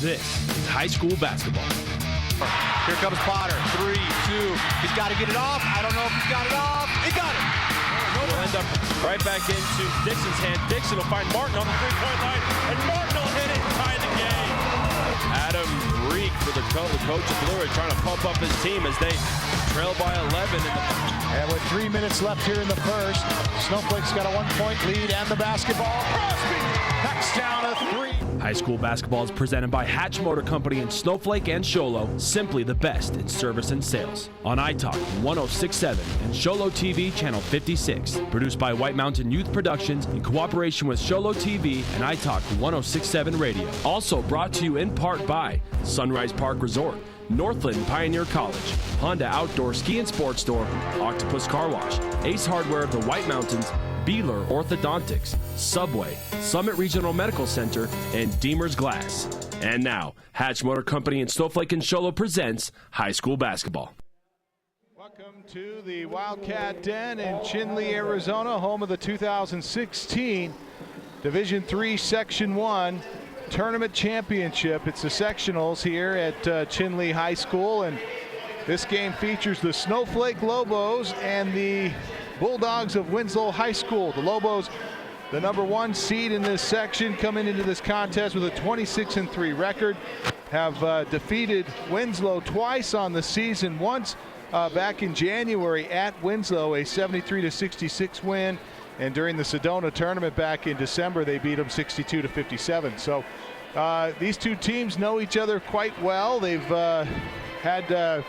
This is high school basketball. Here comes Potter. 3, 2. He's got to get it off. I don't know if he's got it off. He got it. We'll end up right back into Dixon's hand. Dixon will find Martin on the three-point line, and Martin will hit it and tie the game. Adam Reek for the coach of Blue trying to pump up his team as they trail by 11. And with 3 minutes left here in the first, Snowflake's got a 1-point lead and the basketball. Crosby knocks down a 3. High school basketball is presented by Hatch Motor Company in Snowflake and Sholo, simply the best in service and sales. On iTalk 106.7 and Sholo TV channel 56. Produced by White Mountain Youth Productions in cooperation with Sholo TV and iTalk 106.7 Radio. Also brought to you in part by Sunrise Park Resort, Northland Pioneer College, Honda Outdoor Ski and Sports Store, Octopus Car Wash, Ace Hardware of the White Mountains, Beeler Orthodontics, Subway, Summit Regional Medical Center, and Deemer's Glass. And now, Hatch Motor Company in Snowflake and Sholo presents high school basketball. Welcome to the Wildcat Den in Chinle, Arizona, home of the 2016 Division III Section 1 Tournament Championship. It's the sectionals here at Chinle High School, and this game features the Snowflake Lobos and the Bulldogs of Winslow High School. The Lobos, the #1 seed in this section, coming into this contest with a 26-3 record, have defeated Winslow twice on the season. Once back in January at Winslow, a 73-66 win, and during the Sedona tournament back in December, they beat them 62-57. So these two teams know each other quite well. They've had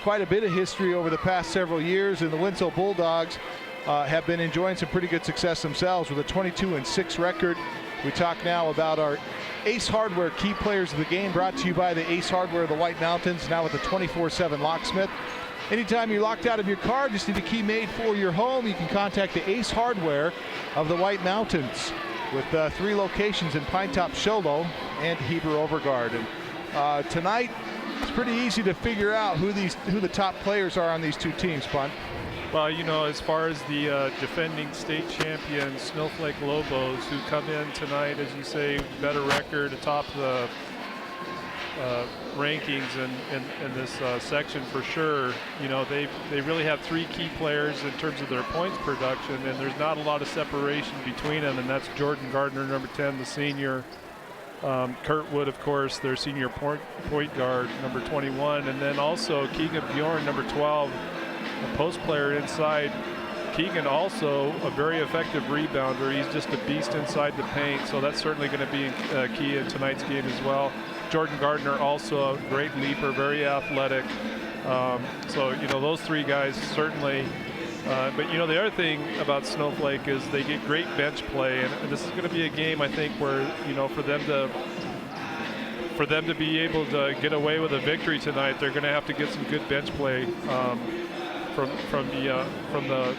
quite a bit of history over the past several years, and the Winslow Bulldogs have been enjoying some pretty good success themselves with a 22-6 record. We talk now about our Ace Hardware key players of the game, brought to you by the Ace Hardware of the White Mountains, now with the 24/7 locksmith. Anytime you're locked out of your car, just need a key made for your home, you can contact the Ace Hardware of the White Mountains with 3 locations in Pinetop, Sholo, and Heber Overguard. And tonight, it's pretty easy to figure out who the top players are on these two teams, Punt. Well, you know, as far as the defending state champions, Snowflake Lobos, who come in tonight, as you say, better record atop the rankings in this section for sure. You know, they really have 3 key players in terms of their points production, and there's not a lot of separation between them, and that's Jordan Gardner, number 10, the senior. Kurt Wood, of course, their senior point guard, number 21, and then also Keegan Bjorn, number 12, a post player inside. Keegan also a very effective rebounder. He's just a beast inside the paint, so that's certainly going to be key in tonight's game as well. Jordan Gardner also a great leaper, very athletic. So, you know, those 3 guys certainly. But, you know, the other thing about Snowflake is they get great bench play, and this is going to be a game, I think, where, you know, for them to be able to get away with a victory tonight, they're going to have to get some good bench play from the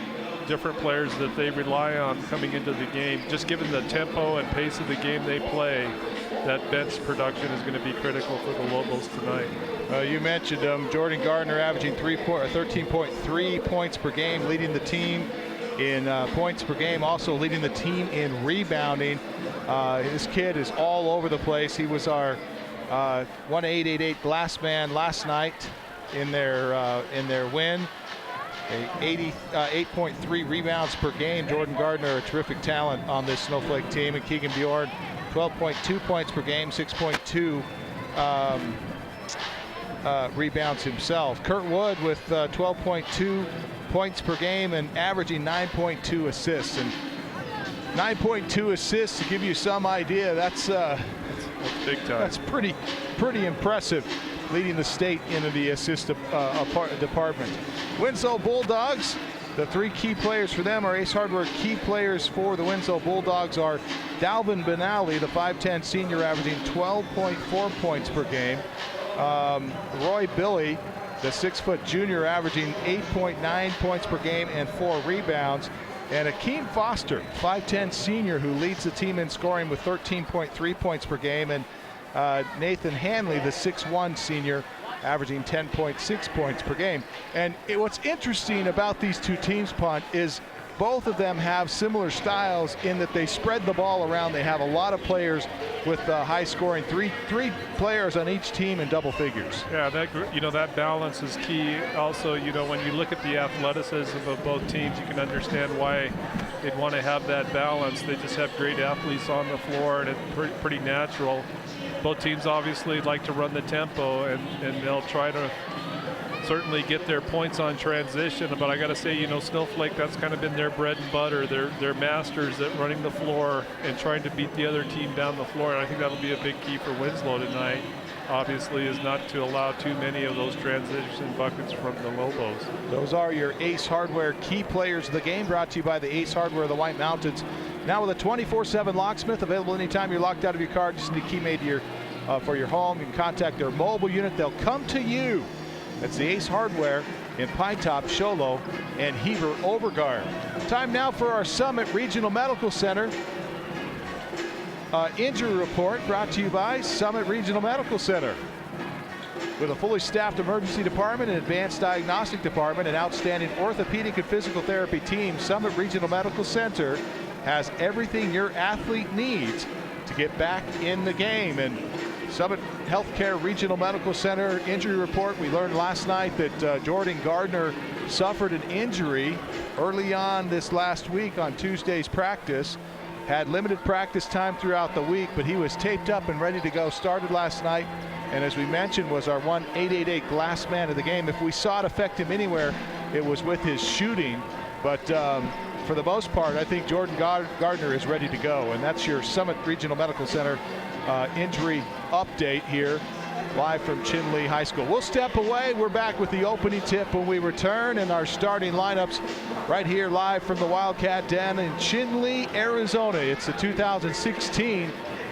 different players that they rely on coming into the game. Just given the tempo and pace of the game they play, that bench production is going to be critical for the Lobos tonight. You mentioned Jordan Gardner averaging 13.3 points per game, leading the team in points per game, also leading the team in rebounding. This kid is all over the place. He was our 1-888 glass man last night in their win. 8.3 rebounds per game. Jordan Gardner, a terrific talent on this Snowflake team, and Keegan Bjorn, 12.2 points per game, 6.2 rebounds himself. Kurt Wood with 12.2 points per game and averaging 9.2 assists. And 9.2 assists, to give you some idea, that's big time. That's pretty impressive, leading the state into the assist department. Winslow Bulldogs, the 3 key players for them are Ace Hardware. Key players for the Winslow Bulldogs are Dalvin Benally, the 5'10 senior, averaging 12.4 points per game. Roy Billy, the 6' junior, averaging 8.9 points per game and 4 rebounds. And Akeem Foster, 5'10 senior, who leads the team in scoring with 13.3 points per game. And Nathan Hanley, the 6'1 senior, averaging 10.6 points per game. And what's interesting about these two teams, Punt, is both of them have similar styles in that they spread the ball around. They have a lot of players with high scoring, three players on each team in double figures. Yeah, that balance is key. Also, when you look at the athleticism of both teams, you can understand why they'd want to have that balance. They just have great athletes on the floor, and it's pretty natural. Both teams obviously like to run the tempo, and they'll try to certainly get their points on transition, but I got to say, Snowflake, that's kind of been their bread and butter. They're masters at running the floor and trying to beat the other team down the floor, and I think that'll be a big key for Winslow tonight, obviously, is not to allow too many of those transition buckets from the Lobos. Those are your Ace Hardware key players of the game, brought to you by the Ace Hardware of the White Mountains. Now with a 24/7 locksmith available anytime you're locked out of your car, just need a key made to for your home. You can contact their mobile unit. They'll come to you. That's the Ace Hardware in Pine Top, Sholo, and Heber Overgard. Time now for our Summit Regional Medical Center injury report, brought to you by Summit Regional Medical Center. With a fully staffed emergency department, an advanced diagnostic department, an outstanding orthopedic and physical therapy team, Summit Regional Medical Center has everything your athlete needs to get back in the game. And Summit Healthcare Regional Medical Center injury report. We learned last night that Jordan Gardner suffered an injury early on this last week on Tuesday's practice. Had limited practice time throughout the week, but he was taped up and ready to go. Started last night, and as we mentioned, was our 1-888 glass man of the game. If we saw it affect him anywhere, it was with his shooting. But for the most part, I think Jordan Gardner is ready to go, and that's your Summit Regional Medical Center injury update here, live from Chinle High School. We'll step away. We're back with the opening tip when we return, and our starting lineups right here live from the Wildcat Den in Chinle, Arizona. It's the 2016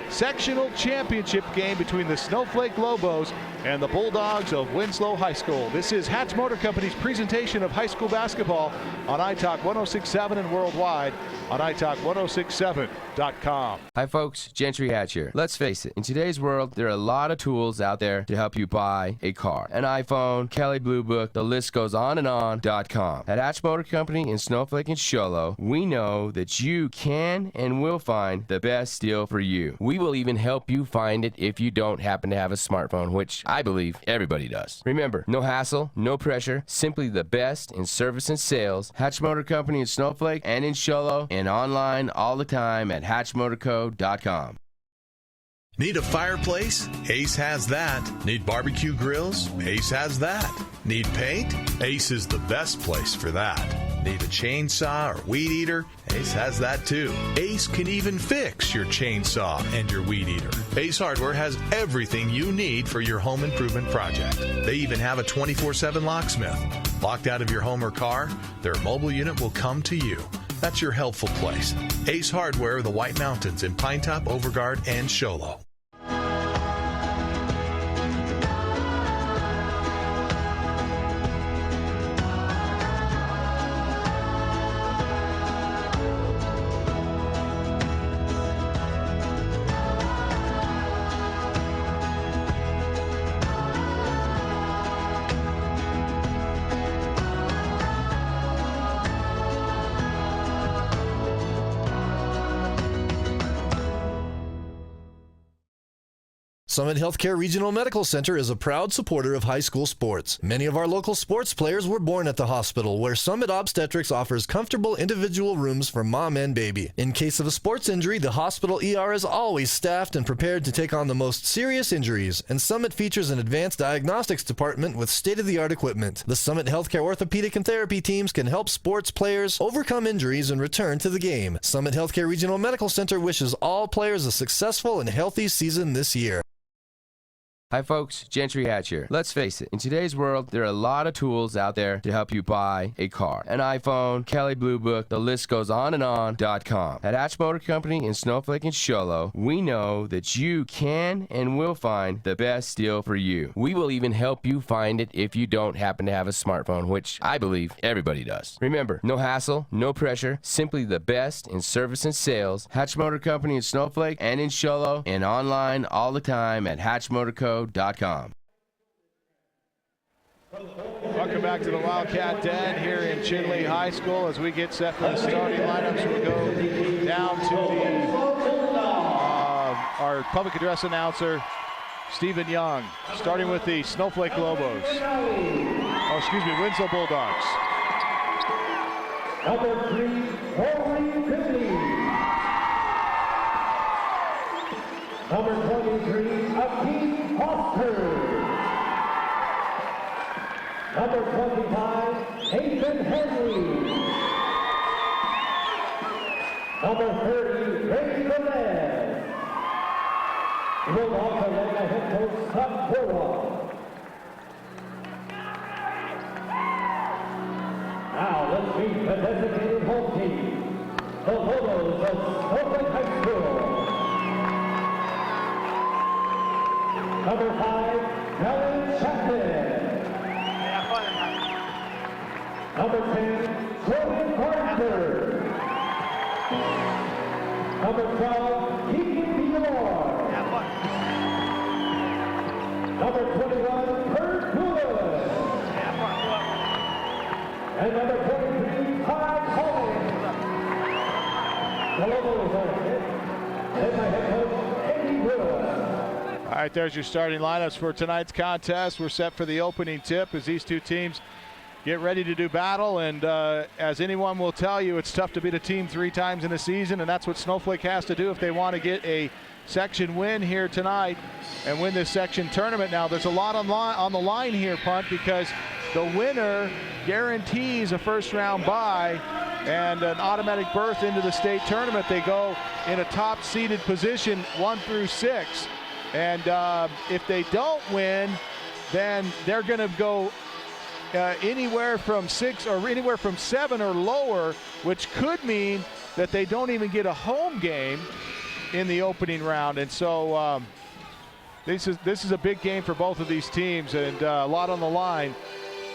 sectional championship game between the Snowflake Lobos and the Bulldogs of Winslow High School. This is Hatch Motor Company's presentation of high school basketball on iTalk 106.7 and worldwide on iTalk1067.com. Hi folks, Gentry Hatch here. Let's face it, in today's world, there are a lot of tools out there to help you buy a car. An iPhone, Kelley Blue Book, the list goes on and on.com. At Hatch Motor Company in Snowflake and Sholo, we know that you can and will find the best deal for you. We will even help you find it if you don't happen to have a smartphone, which I believe everybody does. Remember, no hassle, no pressure, simply the best in service and sales. Hatch Motor Company in Snowflake and in Sholo, and online all the time at hatchmotorco.com. Need a fireplace? Ace has that. Need barbecue grills? Ace has that. Need paint? Ace is the best place for that. Need a chainsaw or weed eater? Ace has that too. Ace can even fix your chainsaw and your weed eater. Ace Hardware has everything you need for your home improvement project. They even have a 24/7 locksmith. Locked out of your home or car, their mobile unit will come to you. That's your helpful place. Ace Hardware of the White Mountains in Pine Top, Overgard, and Sholo. Summit Healthcare Regional Medical Center is a proud supporter of high school sports. Many of our local sports players were born at the hospital, where Summit Obstetrics offers comfortable individual rooms for mom and baby. In case of a sports injury, the hospital ER is always staffed and prepared to take on the most serious injuries, and Summit features an advanced diagnostics department with state-of-the-art equipment. The Summit Healthcare orthopedic and therapy teams can help sports players overcome injuries and return to the game. Summit Healthcare Regional Medical Center wishes all players a successful and healthy season this year. Hi folks, Gentry Hatch here. Let's face it, in today's world, there are a lot of tools out there to help you buy a car. An iPhone, Kelley Blue Book, the list goes on and on.com. At Hatch Motor Company in Snowflake and Sholo, we know that you can and will find the best deal for you. We will even help you find it if you don't happen to have a smartphone, which I believe everybody does. Remember, no hassle, no pressure, simply the best in service and sales. Hatch Motor Company in Snowflake and in Sholo, and online all the time at hatchmotorco.com. All Welcome back to the Wildcat Den here in Chinle High School. As we get set for the starting lineups, we'll go down to our public address announcer, Stephen Young, starting with the Snowflake Lobos. Oh, excuse me, Winslow Bulldogs. Number 3, Holy City. Number 23, Akeem Foster. Number 25, Nathan Henry. Number 30, Ray Gomez. He will also led by head coach Scott Burwell. Now let's meet the designated home team, the Lobos of Snowflake High School. Number 5, Helen Chapman. Number 10, Jordan Carter. Number 12, Keegan Bjorn. Number 21, Kurt Lewis. And number 23, Todd Collins. The Lobos are led by head coach Eddie Lewis. All right, there's your starting lineups for tonight's contest. We're set for the opening tip as these two teams get ready to do battle, and as anyone will tell you, it's tough to beat a team 3 times in a season, and that's what Snowflake has to do if they want to get a section win here tonight and win this section tournament. Now, there's a lot on the line here, Punt, because the winner guarantees a first-round bye and an automatic berth into the state tournament. They go in a top-seeded position 1 through 6, and if they don't win, then they're going to go anywhere from 6 or anywhere from 7 or lower, which could mean that they don't even get a home game in the opening round. And so this is a big game for both of these teams, and a lot on the line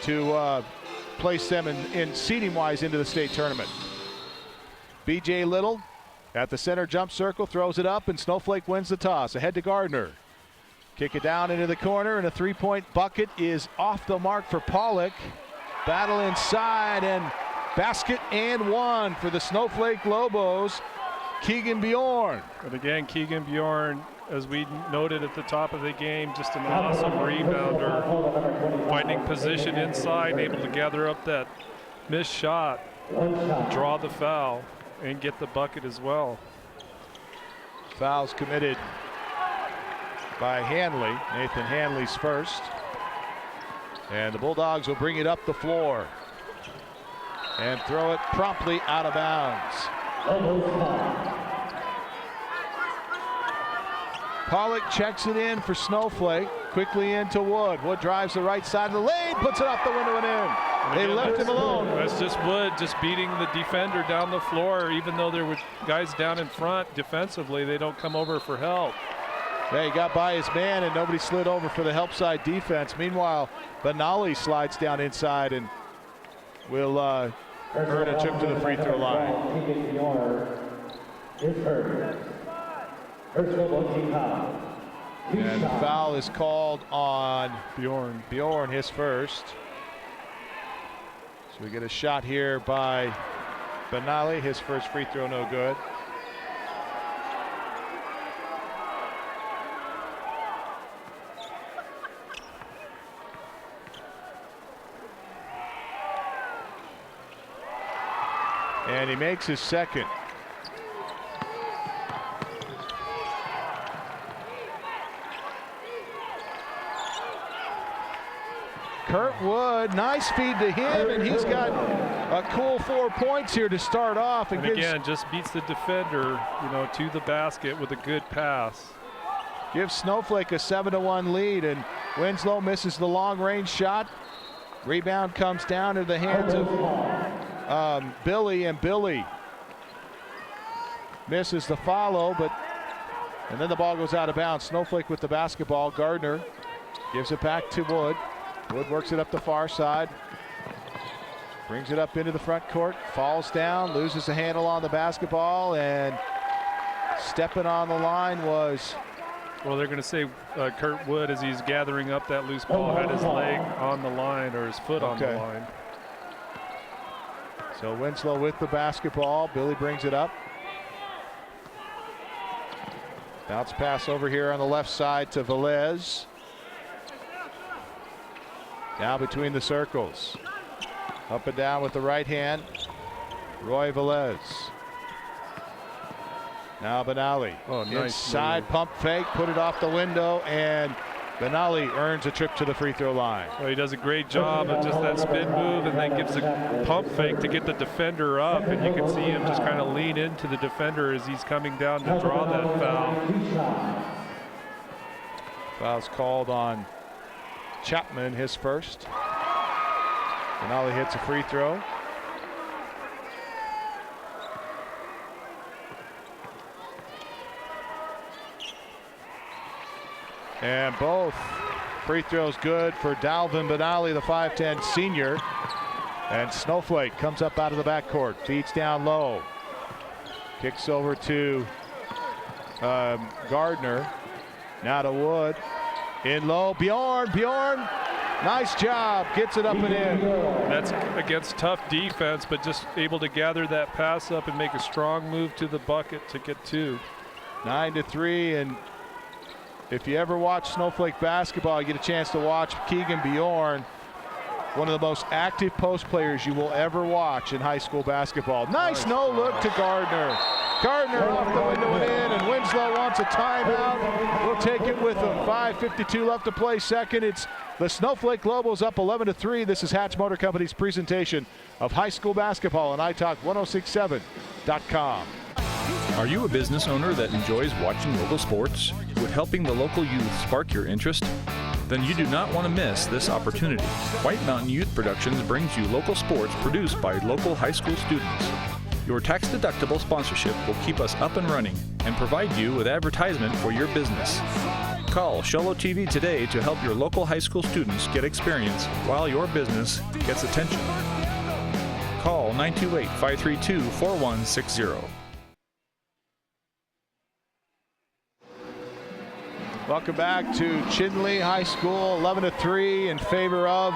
to place them in seeding wise into the state tournament. BJ Little at the center jump circle, throws it up, and Snowflake wins the toss. Ahead to Gardner. Kick it down into the corner, and a 3-point bucket is off the mark for Pollock. Battle inside, and basket and one for the Snowflake Lobos. Keegan Bjorn. And again, Keegan Bjorn, as we noted at the top of the game, just an awesome rebounder, finding position inside, able to gather up that missed shot, draw the foul, and get the bucket as well. Fouls committed by Hanley. Nathan Hanley's first. And the Bulldogs will bring it up the floor and throw it promptly out of bounds. Pollock checks it in for Snowflake. Quickly into Wood. Wood drives the right side of the lane, puts it off the window and in. They left him alone. That's just Wood just beating the defender down the floor. Even though there were guys down in front defensively, they don't come over for help. Yeah, he got by his man and nobody slid over for the help side defense. Meanwhile, Benali slides down inside and will earn a trip to the free throw line. And the foul is called on Bjorn. Bjorn, his first. So we get a shot here by Benali. His first free throw, no good. And he makes his second. Kurt Wood, nice feed to him, and he's got a cool 4 points here to start off. And again, just beats the defender, to the basket with a good pass. Gives Snowflake a 7-1 lead, and Winslow misses the long-range shot. Rebound comes down to the hands of Billy, and Billy misses the follow, and then the ball goes out of bounds. Snowflake with the basketball. Gardner gives it back to Wood. Wood works it up the far side, brings it up into the front court, falls down, loses the handle on the basketball, and stepping on the line was Well, they're going to say Kurt Wood, as he's gathering up that loose ball, had his leg on the line or his foot on the line. So Winslow with the basketball. Billy brings it up. Bounce pass over here on the left side to Velez. Down between the circles. Up and down with the right hand. Roy Velez. Now Benally. Oh, nice inside move. Pump fake, put it off the window, and Benally earns a trip to the free throw line. Well, he does a great job of just that spin move and then gives a pump fake to get the defender up, and you can see him just kind of lean into the defender as he's coming down to draw that foul. Foul's called on Chapman, his first. Benally hits a free throw. And both free throws good for Dalvin Benally, the 5'10 senior. And Snowflake comes up out of the backcourt, feeds down low. Kicks over to Gardner. Now to Wood. In low, Bjorn, nice job, gets it up and in. That's against tough defense, but just able to gather that pass up and make a strong move to the bucket to get 2. 9-3, and if you ever watch Snowflake basketball, you get a chance to watch Keegan Bjorn, one of the most active post players you will ever watch in high school basketball. Nice no look to Gardner. Gardner off the window and in, and Winslow wants a timeout. We'll take it with him. 5:52 left to play second. It's the Snowflake Lobos up 11-3. This is Hatch Motor Company's presentation of high school basketball on iTalk1067.com. Are you a business owner that enjoys watching local sports? Would helping the local youth spark your interest? Then you do not want to miss this opportunity. White Mountain Youth Productions brings you local sports produced by local high school students. Your tax-deductible sponsorship will keep us up and running and provide you with advertisement for your business. Call Sholo TV today to help your local high school students get experience while your business gets attention. Call 928-532-4160. Welcome back to Chinle High School, 11-3 in favor of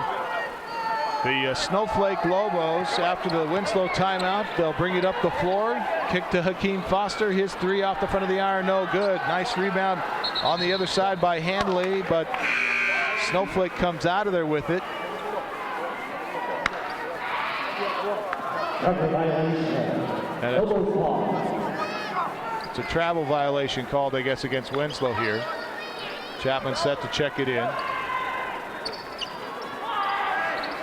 the Snowflake Lobos. After the Winslow timeout, they'll bring it up the floor. Kick to Hakeem Foster. His 3 off the front of the iron, no good. Nice rebound on the other side by Handley, but Snowflake comes out of there with it. And it's a travel violation called, I guess, against Winslow here. Chapman set to check it in.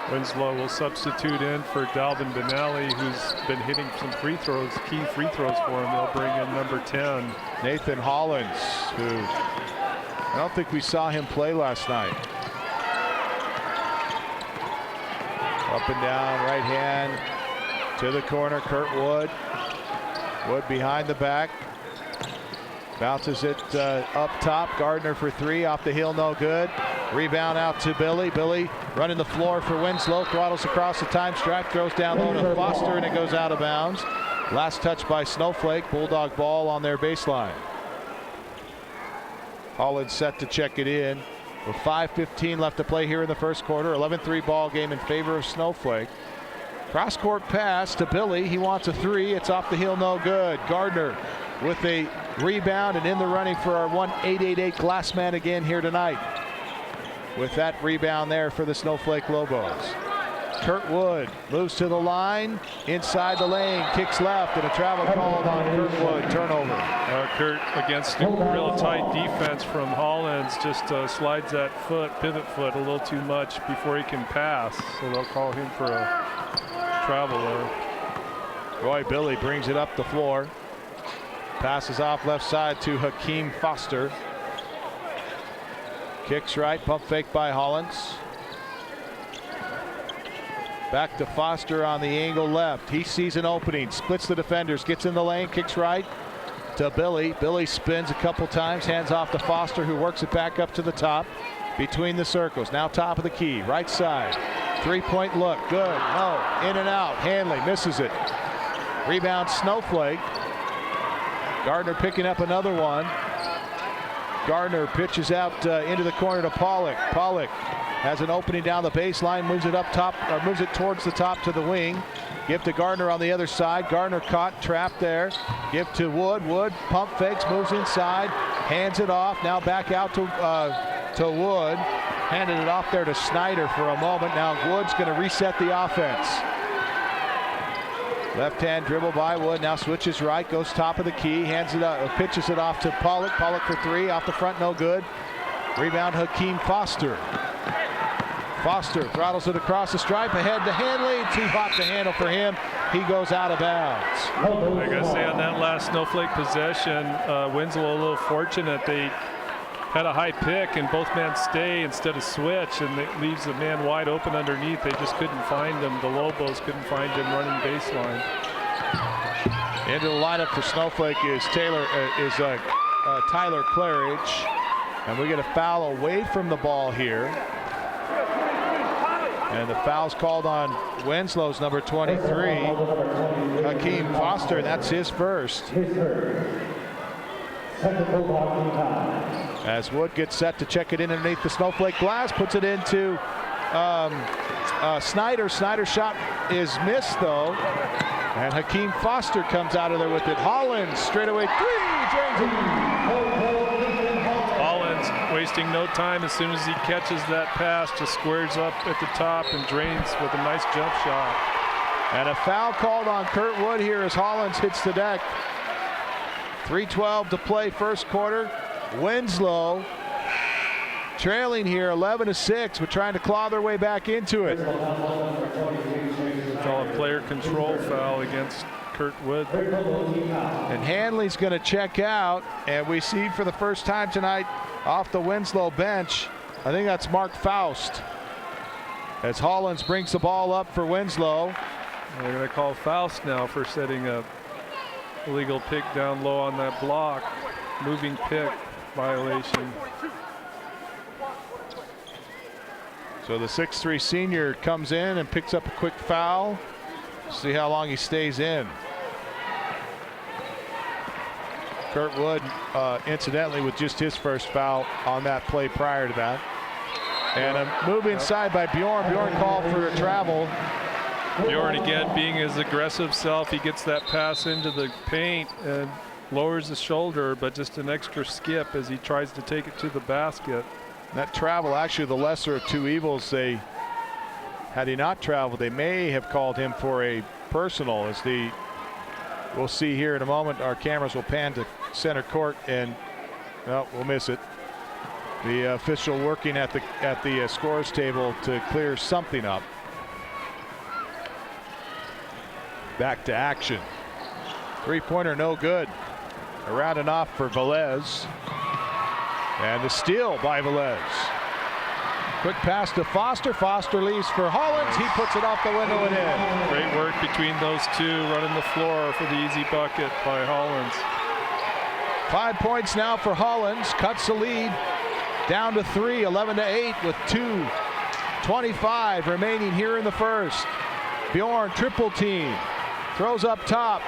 Winslow will substitute in for Dalvin Benally, who's been hitting some free throws, key free throws for him. They'll bring in number 10. Nathan Hollins, who I don't think we saw him play last night. Up and down, right hand to the corner, Kurt Wood. Wood behind the back. Bounces it up top. Gardner for 3, off the heel, no good. Rebound out to Billy. Billy running the floor for Winslow. Throttles across the time stripe, throws down low to Foster, and it goes out of bounds. Last touch by Snowflake. Bulldog ball on their baseline. Hollins set to check it in. With 5:15 left to play here in the first quarter. 11-3 ball game in favor of Snowflake. Cross-court pass to Billy. He wants a 3. It's off the heel, no good. Gardner with a rebound and in the running for our 1-888 glass man again here tonight. With that rebound there for the Snowflake Lobos. Kurt Wood moves to the line, inside the lane, kicks left, and a travel called on Kurt Wood. Turnover. Kurt, against a real tight defense from Hollins, just slides that pivot foot a little too much before he can pass. So they'll call him for a travel there. Roy Billy brings it up the floor. Passes off left side to Hakeem Foster. Kicks right, pump fake by Hollins. Back to Foster on the angle left. He sees an opening, splits the defenders, gets in the lane, kicks right to Billy. Billy spins a couple times, hands off to Foster, who works it back up to the top between the circles. Now top of the key, right side. 3-point look, good, no, in and out. Handley misses it. Rebound Snowflake. Gardner picking up another one. Gardner pitches out into the corner to Pollock. Pollock has an opening down the baseline, moves it up top, or moves it towards the top to the wing. Give to Gardner on the other side. Gardner caught, trapped there. Give to Wood. Wood pump fakes, moves inside, hands it off. Now back out to Wood. Handed it off there to Snyder for a moment. Now Wood's going to reset the offense. Left hand dribble by Wood. Now switches right, goes top of the key, hands it up, pitches it off to Pollock. Pollock for three, off the front, no good. Rebound Hakeem Foster. Foster throttles it across the stripe, ahead to Hanley. Too hot to handle for him. He goes out of bounds. I gotta say, on that last Snowflake possession, Winslow a little fortunate. They had a high pick and both men stay instead of switch, and it leaves the man wide open underneath. They just couldn't find him. The Lobos couldn't find him running baseline. Into the lineup for Snowflake is Tyler Claridge, and we get a foul away from the ball here. And the foul's called on Winslow's number 23, Hakeem Foster, and that's his first. As Wood gets set to check it in underneath the Snowflake glass, puts it into Snyder. Snyder's shot is missed though, and Hakeem Foster comes out of there with it. Hollins straightaway three, drains it. Wasting no time. As soon as he catches that pass, just squares up at the top and drains with a nice jump shot. And a foul called on Kurt Wood here as Hollins hits the deck. 3:12 to play first quarter. Winslow trailing here 11-6, but trying to claw their way back into it. Call a player control foul against Kurt Wood. And Hanley's going to check out, and we see for the first time tonight off the Winslow bench, I think that's Mark Faust, as Hollins brings the ball up for Winslow. They're going to call Faust now for setting a illegal pick down low on that block. Moving pick violation. So the 6'3" senior comes in and picks up a quick foul. See how long he stays in. Kurt Wood, incidentally, with just his first foul on that play prior to that. And a move inside by Bjorn. Bjorn called for a travel. Bjorn again being his aggressive self. He gets that pass into the paint and lowers his shoulder, but just an extra skip as he tries to take it to the basket. That travel, actually the lesser of two evils. Had he not traveled, they may have called him for a personal. We'll see here in a moment. Our cameras will pan to center court, and well, we'll miss it. The official working at the scores table to clear something up. Back to action. Three-pointer no good. Around and off for Velez. And the steal by Velez. Quick pass to Foster. Foster leaves for Hollins. He puts it off the window and in. Great work between those two, running the floor for the easy bucket by Hollins. 5 points now for Hollins. Cuts the lead down to 3, 11-8 with 2:25 remaining here in the first. Bjorn triple team. Throws up top.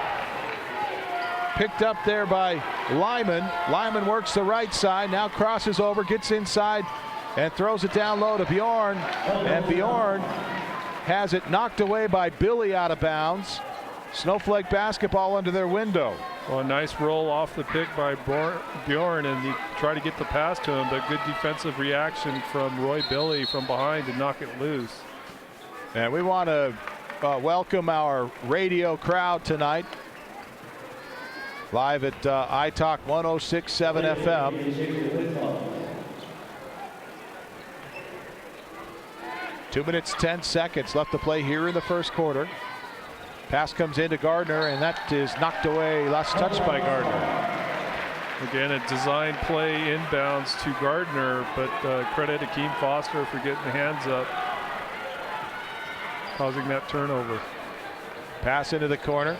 Picked up there by Lyman. Lyman works the right side. Now crosses over, gets inside, and throws it down low to Bjorn. And Bjorn has it knocked away by Billy out of bounds. Snowflake basketball under their window. Well, a nice roll off the pick by Bjorn, and he tried to get the pass to him, but good defensive reaction from Roy Billy from behind to knock it loose. And we want to welcome our radio crowd tonight. Live at iTalk 106.7 FM. 2 minutes, 10 seconds left to play here in the first quarter. Pass comes into Gardner, and that is knocked away. Last touch by Gardner. Again, a design play inbounds to Gardner, but credit to Hakeem Foster for getting the hands up, causing that turnover. Pass into the corner.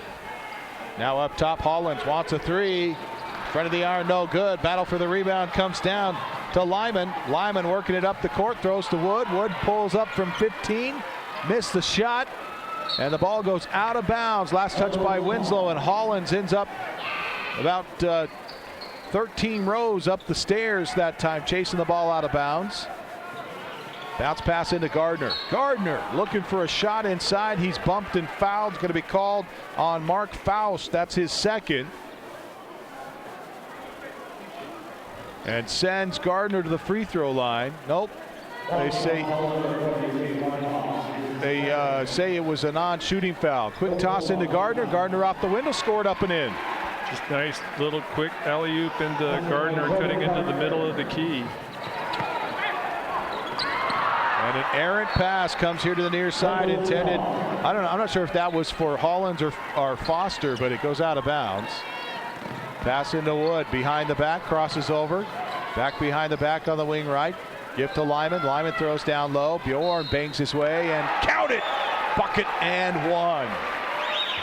Now up top, Hollins wants a three. Front of the iron, no good. Battle for the rebound comes down to Lyman. Lyman working it up the court, throws to Wood. Wood pulls up from 15, missed the shot, and the ball goes out of bounds. Last touch by Winslow, and Hollins ends up about 13 rows up the stairs that time, chasing the ball out of bounds. Bounce pass into Gardner. Gardner looking for a shot inside. He's bumped and fouled. Going to be called on Mark Faust. That's his second. And sends Gardner to the free throw line. Nope. They say it was a non-shooting foul. Quick toss into Gardner. Gardner off the window, scored up and in. Just nice little quick alley-oop into Gardner, cutting into the middle of the key. And an errant pass comes here to the near side, intended. I don't know. I'm not sure if that was for Hollins or Foster, but it goes out of bounds. Pass into Wood, behind the back, crosses over. Back behind the back on the wing right. Give to Lyman. Lyman throws down low. Bjorn bangs his way and count it. Bucket and one.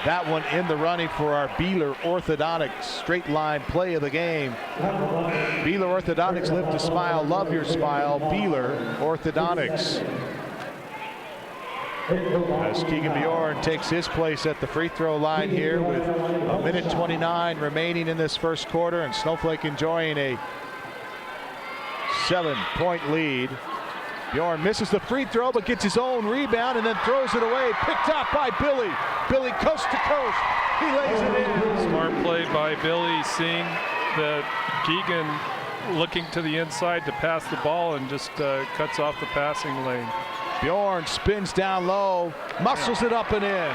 That one in the running for our Beeler Orthodontics straight line play of the game. Beeler Orthodontics, live to smile, love your smile. Beeler Orthodontics. As Keegan Bjorn takes his place at the free throw line here with a minute 29 remaining in this first quarter, and Snowflake enjoying a 7-point lead. Bjorn misses the free throw but gets his own rebound and then throws it away. Picked up by Billy. Billy coast to coast. He lays it in. Smart play by Billy, seeing that Keegan looking to the inside to pass the ball and just cuts off the passing lane. Bjorn spins down low, muscles it up and in.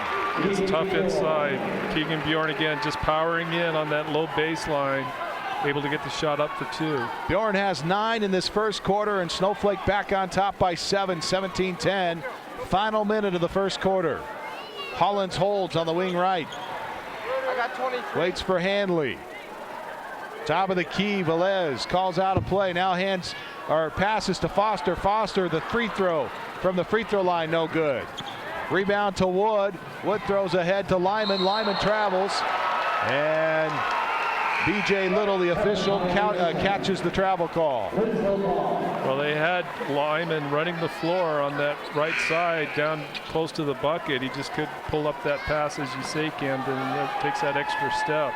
It's tough inside. Keegan Bjorn again just powering in on that low baseline, able to get the shot up for two. Bjorn has 9 in this first quarter, and Snowflake back on top by 7, 17-10. Final minute of the first quarter. Hollins holds on the wing right. I got 23. Waits for Hanley. Top of the key, Velez calls out a play. Now passes to Foster. Foster, the free throw from the free throw line, no good. Rebound to Wood. Wood throws ahead to Lyman. Lyman travels, and B.J. Little, the official, catches the travel call. Well, they had Lyman running the floor on that right side down close to the bucket. He just could pull up that pass as you say, Camden, and it takes that extra step.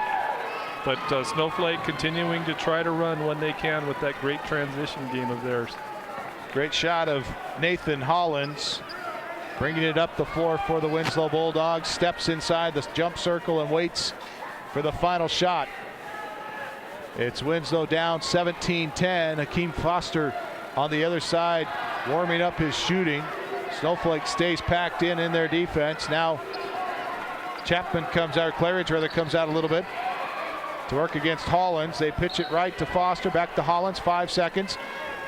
But Snowflake continuing to try to run when they can with that great transition game of theirs. Great shot of Nathan Hollins, bringing it up the floor for the Winslow Bulldogs. Steps inside the jump circle and waits for the final shot. It's Winslow down 17-10. Hakeem Foster on the other side warming up his shooting. Snowflake stays packed in their defense. Now Chapman comes out, Claridge rather comes out a little bit to work against Hollins. They pitch it right to Foster, back to Hollins, 5 seconds.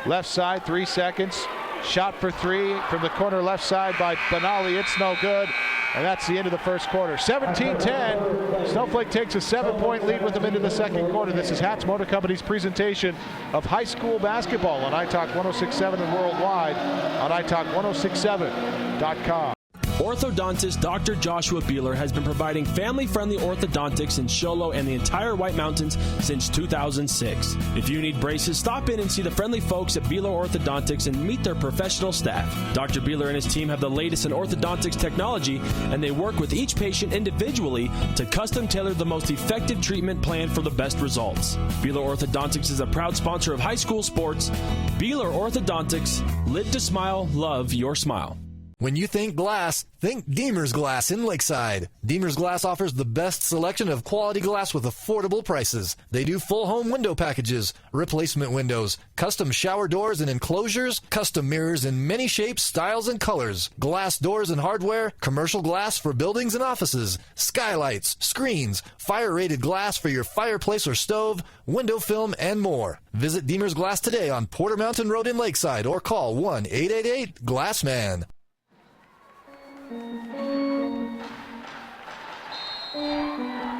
Left side, 3 seconds. Shot for 3 from the corner left side by Benali. It's no good. And that's the end of the first quarter. 17-10. Snowflake takes a 7-point lead with them into the second quarter. This is Hatch Motor Company's presentation of high school basketball on iTalk 106.7 and worldwide on iTalk1067.com. Orthodontist Dr. Joshua Beeler has been providing family-friendly orthodontics in Show Low and the entire White Mountains since 2006. If you need braces, stop in and see the friendly folks at Beeler Orthodontics and meet their professional staff. Dr. Beeler and his team have the latest in orthodontics technology, and they work with each patient individually to custom tailor the most effective treatment plan for the best results. Beeler Orthodontics is a proud sponsor of high school sports. Beeler Orthodontics, live to smile, love your smile. When you think glass, think Deemer's Glass in Lakeside. Deemer's Glass offers the best selection of quality glass with affordable prices. They do full home window packages, replacement windows, custom shower doors and enclosures, custom mirrors in many shapes, styles, and colors, glass doors and hardware, commercial glass for buildings and offices, skylights, screens, fire-rated glass for your fireplace or stove, window film, and more. Visit Deemer's Glass today on Porter Mountain Road in Lakeside or call 1-888-GLASSMAN.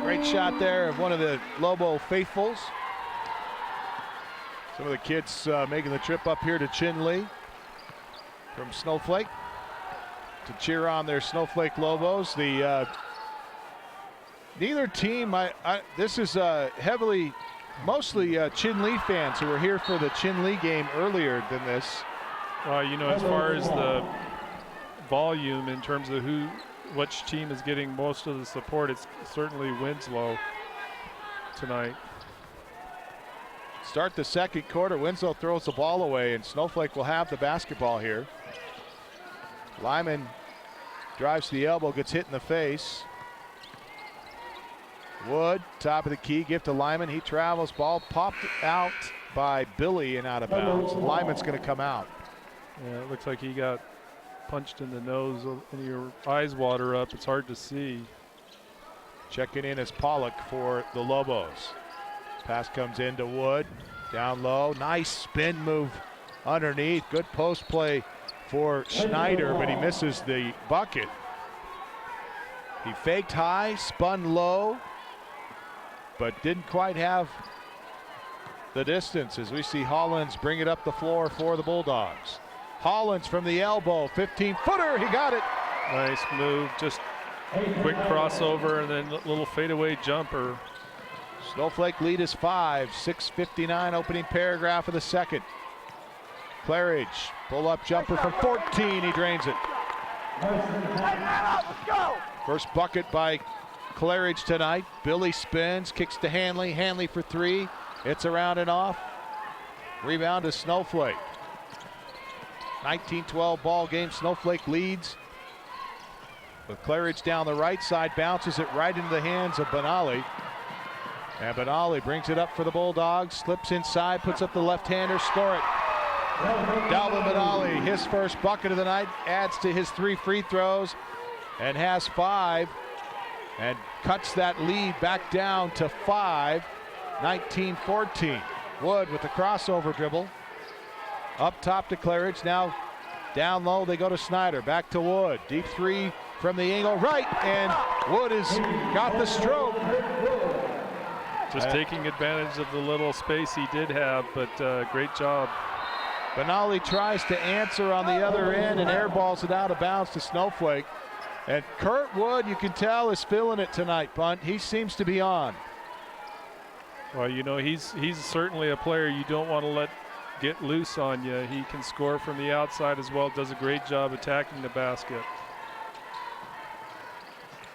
Great shot there of one of the Lobo faithfuls. Some of the kids making the trip up here to Chinle from Snowflake to cheer on their Snowflake Lobos. The neither team, this is mostly Chinle fans who were here for the Chinle game earlier than this. As far as the volume in terms of which team is getting most of the support, it's certainly Winslow tonight. start the second quarter. Winslow throws the ball away, and Snowflake will have the basketball here. Lyman drives to the elbow, gets hit in the face. Wood, top of the key, give to Lyman. He travels, ball popped out by Billy and out of bounds. Lyman's going to come out. Yeah, it looks like he got punched in the nose, and your eyes water up. It's hard to see. Checking in is Pollock for the Lobos. Pass comes into Wood, down low. Nice spin move underneath. Good post play for Schneider, but he misses the bucket. He faked high, spun low, but didn't quite have the distance as we see Hollins bring it up the floor for the Bulldogs. Hollins from the elbow, 15-footer, he got it. Nice move, just quick crossover and then a little fadeaway jumper. Snowflake lead is 5, 6:59 opening paragraph of the second. Claridge, pull-up jumper from 14, he drains it. First bucket by Claridge tonight. Billy spins, kicks to Hanley. Hanley for 3. It's around and off. Rebound to Snowflake. 19-12 ball game. Snowflake leads. But Claridge down the right side bounces it right into the hands of Benali. And Benali brings it up for the Bulldogs. Slips inside, puts up the left-hander, score it. Dalvin Benali, his first bucket of the night, adds to his 3 free throws and has 5 and cuts that lead back down to 5, 19-14. Wood with the crossover dribble. Up top to Claridge, now down low they go to Snyder, back to Wood. Deep 3 from the angle right, and Wood has got the stroke. Just taking advantage of the little space he did have, but great job. Benali tries to answer on the other end and airballs it out of bounds to Snowflake. And Kurt Wood, you can tell, is feeling it tonight, Bunt. He seems to be on. Well, you know, he's certainly a player you don't want to let get loose on you. He can score from the outside as well, does a great job attacking the basket.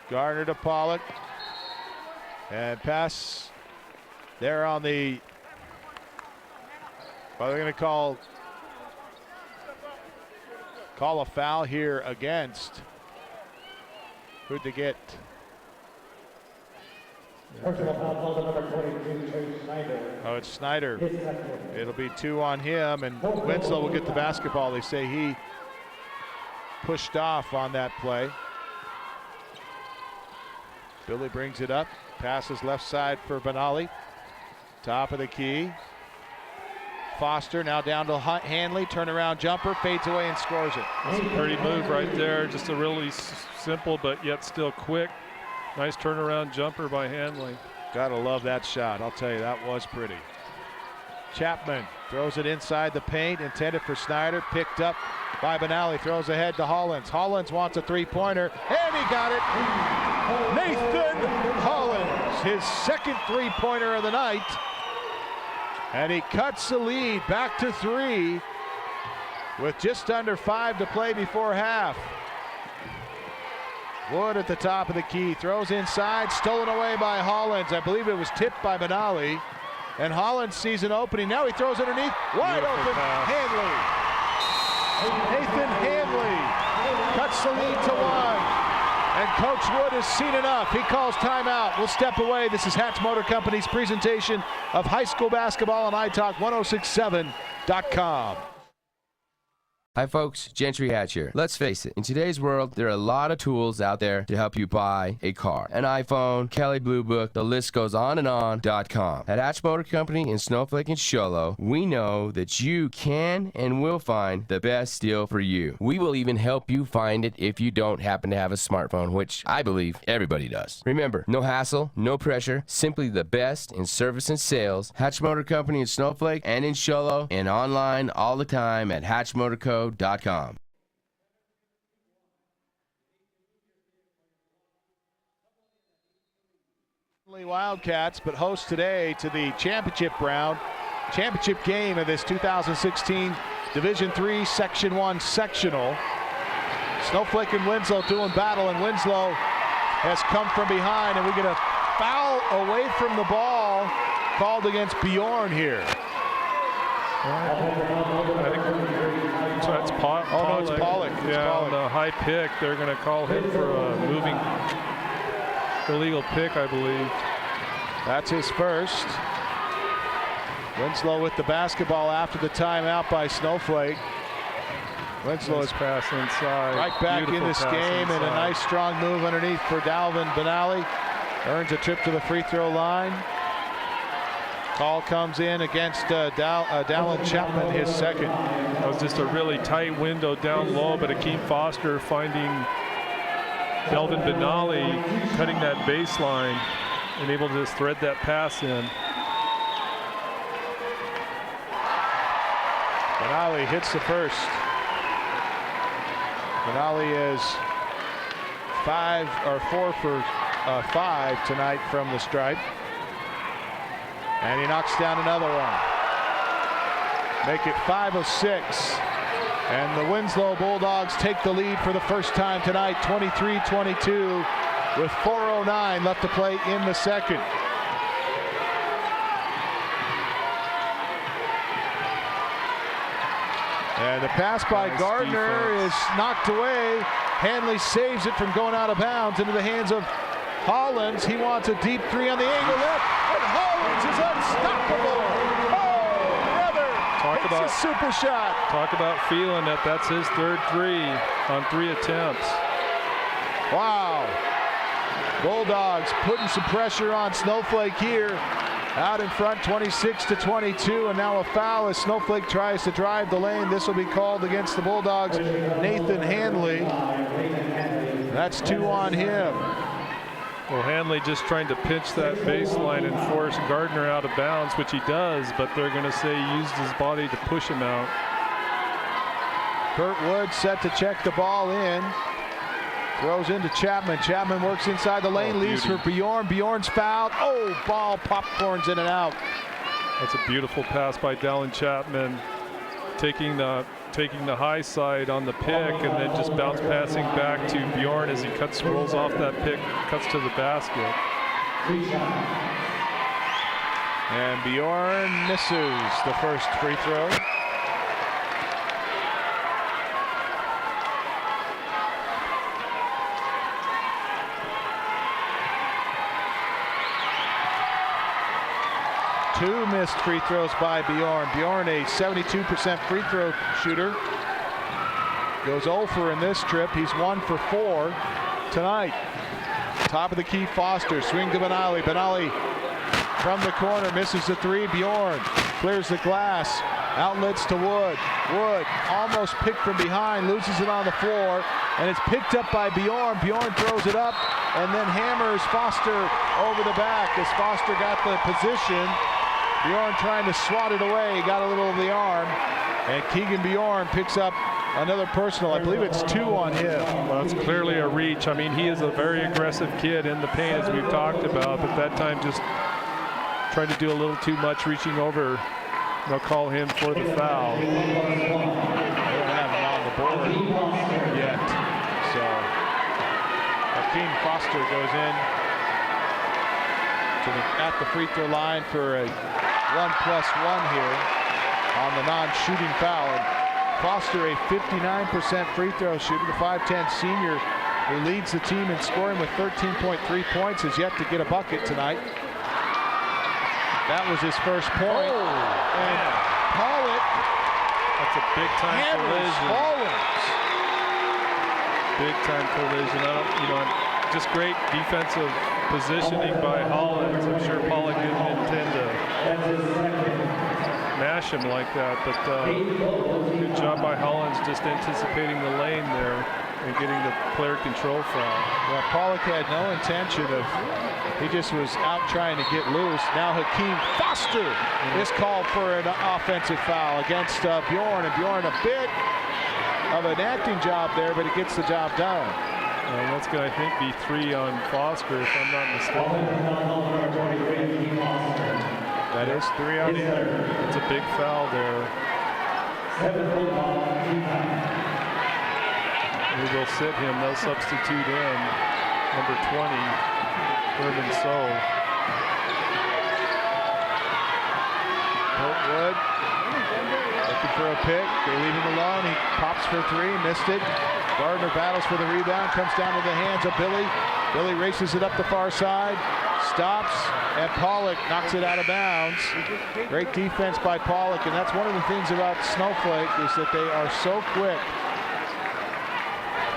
Gardner to Pollock. And pass there on the, well, they're going to call a foul here against, who'd they get? Oh, it's Snyder. It'll be 2 on him, and Winslow will get the basketball. They say he pushed off on that play. Billy brings it up, passes left side for Benali. Top of the key. Foster now down to Hanley, turnaround jumper, fades away and scores it. That's a pretty move right there. Just a really simple but yet still quick. Nice turnaround jumper by Hanley. Gotta love that shot. I'll tell you, that was pretty. Chapman throws it inside the paint, intended for Snyder, picked up by Benali, throws ahead to Hollins. Hollins wants a 3-pointer, and he got it. Nathan Hollins, his second 3-pointer of the night. And he cuts the lead back to 3 with just under 5 to play before half. Wood at the top of the key, throws inside, stolen away by Hollins. I believe it was tipped by Benali. And Hollins sees an opening. Now he throws underneath, wide Beautiful open, pass. Hanley. Nathan Hanley cuts the lead to 1. And Coach Wood has seen enough. He calls timeout. We'll step away. This is Hatch Motor Company's presentation of high school basketball on iTalk1067.com. Hi folks, Gentry Hatch here. Let's face it, in today's world, there are a lot of tools out there to help you buy a car. An iPhone, Kelly Blue Book, the list goes on and on.com. At Hatch Motor Company in Snowflake and Show Low, we know that you can and will find the best deal for you. We will even help you find it if you don't happen to have a smartphone, which I believe everybody does. Remember, no hassle, no pressure, simply the best in service and sales. Hatch Motor Company in Snowflake and in Show Low, and online all the time at hatchmotorco.com. Wildcats, but host today to the championship game of this 2016 Division III Section 1 sectional. Snowflake and Winslow doing battle, and Winslow has come from behind, and we get a foul away from the ball called against Bjorn here. I think so that's Pollock. Oh, no, it's Pollock. It's Yeah, Pollock. on the high pick, they're going to call him for a moving illegal pick, I believe. That's his first. Winslow with the basketball after the timeout by Snowflake. Winslow is pass inside. right back in Beautiful this pass game, and a inside. nice strong move underneath for Dalvin Benally. Earns a trip to the free throw line. Call comes in against Dallin Chapman, his second. That was just a really tight window down low, but Akeem Foster finding Delvin Benally cutting that baseline and able to just thread that pass in. Benally hits the first. Benally is 4 for 5 tonight from the stripe. And he knocks down another one. Make it 5 of 6. And the Winslow Bulldogs take the lead for the first time tonight, 23-22, with 4:09 left to play in the second. And the pass by Nice Gardner defense. is knocked away. Hanley saves it from going out of bounds into the hands of Hollins. He wants a deep three on the angle left, and Hollins is unstoppable. Oh, brother! Talk about a super shot. Talk about feeling it. That's his third three on 3 attempts. Wow. Bulldogs putting some pressure on Snowflake here. Out in front, 26-22, and now a foul as Snowflake tries to drive the lane. This will be called against the Bulldogs, Nathan Hanley. That's 2 on him. Well, Hanley just trying to pinch that baseline and force Gardner out of bounds, which he does, but they're going to say he used his body to push him out. Kurt Wood set to check the ball in. Throws into Chapman. Chapman works inside the lane, leaves for Bjorn. Bjorn's fouled. Oh, ball popcorns in and out. That's a beautiful pass by Dallin Chapman, taking the high side on the pick and then just bounce passing back to Bjorn as he rolls off that pick, cuts to the basket. And Bjorn misses the first free throw. Two missed free throws by Bjorn. Bjorn, a 72% free throw shooter. Goes 0 for in this trip. He's 1 for 4 tonight. Top of the key, Foster. Swing to Benally. Benally from the corner, misses the three. Bjorn clears the glass. Outlets to Wood. Wood almost picked from behind, loses it on the floor, and it's picked up by Bjorn. Bjorn throws it up and then hammers Foster over the back as Foster got the position. Bjorn trying to swat it away, got a little of the arm, and Keegan Bjorn picks up another personal. I believe it's 2 on him. Well, it's clearly a reach. I mean, he is a very aggressive kid in the paint, as we've talked about, but that time just trying to do a little too much, reaching over. They'll call him for the foul. They don't have him on the board yet. So Akeem Foster goes in at the free throw line for a 1+1 here on the non-shooting foul. And Foster, a 59% free throw shooter, the 5'10 senior who leads the team in scoring with 13.3 points, has yet to get a bucket tonight. That was his first point. Oh, and Pollock, that's a big time collision. Hollins. Big time collision. Just great defensive positioning by Hollins. I'm sure Pollock didn't intend to mash him like that, but good job by Hollins just anticipating the lane there and getting the player control foul. Well, Pollock had no intention of, he just was out trying to get loose. Now Akeem Foster is called for an offensive foul against Bjorn, and Bjorn a bit of an acting job there, but it gets the job done. And that's going to, I think, be 3 on Foster, if I'm not mistaken. That is 3 on him. It's a big foul there. We will sit him. They'll substitute in number 20, Herman So. Kurt Wood Looking for a pick. They leave him alone. He pops for three. Missed it. Gardner battles for the rebound. Comes down to the hands of Billy. Billy races it up the far side. Stops. And Pollock knocks it out of bounds. Great defense by Pollock. And that's one of the things about Snowflake is that they are so quick.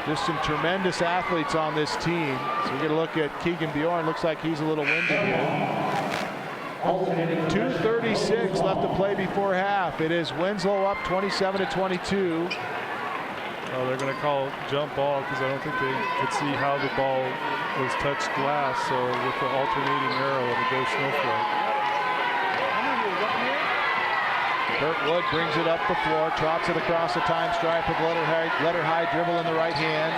Just some tremendous athletes on this team. So we get a look at Keegan Bjorn. Looks like he's a little winded here. 2:36 left to play before half. It is Winslow up 27-22. Oh, they're going to call jump ball because I don't think they could see how the ball was touched glass. So with the alternating arrow, it'll go Snowflake. Kurt Wood brings it up the floor, trots it across the time stripe with letter high dribble in the right hand.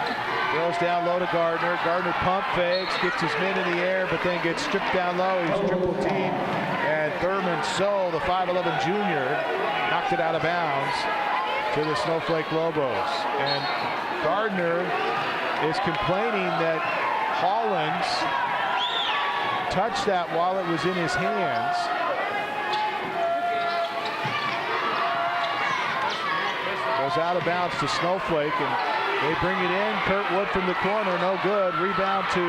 Throws down low to Gardner. Gardner pump fakes, gets his mid in the air, but then gets stripped down low. He's triple teamed. And Thurman Soule, the 5'11 junior, knocked it out of bounds to the Snowflake Lobos. And Gardner is complaining that Hollins touched that while it was in his hands. Goes out of bounds to Snowflake, and they bring it in. Kurt Wood from the corner, no good. Rebound to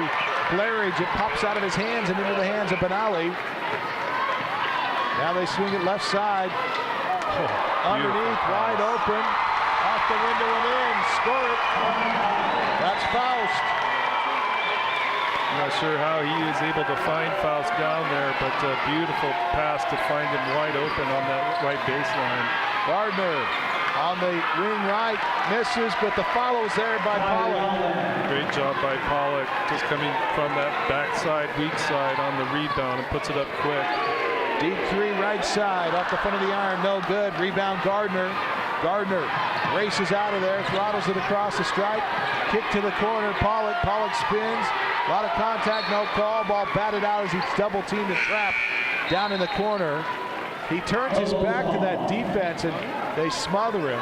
Claridge. It pops out of his hands and into the hands of Benali. Now they swing it left side. Underneath, wide open. Off the window and in. Score it. That's Faust. I'm not sure how he is able to find Faust down there, but a beautiful pass to find him wide open on that right baseline. Gardner on the wing right, misses, but the follow is there by Pollock. Great job by Pollock, just coming from that backside, weak side on the rebound and puts it up quick. Deep three right side, off the front of the iron, no good. Rebound Gardner. Gardner races out of there, throttles it across the stripe. Kick to the corner, Pollock. Pollock spins. A lot of contact, no call. Ball batted out as he's double teamed and trapped down in the corner. He turns his back to that defense and they smother him.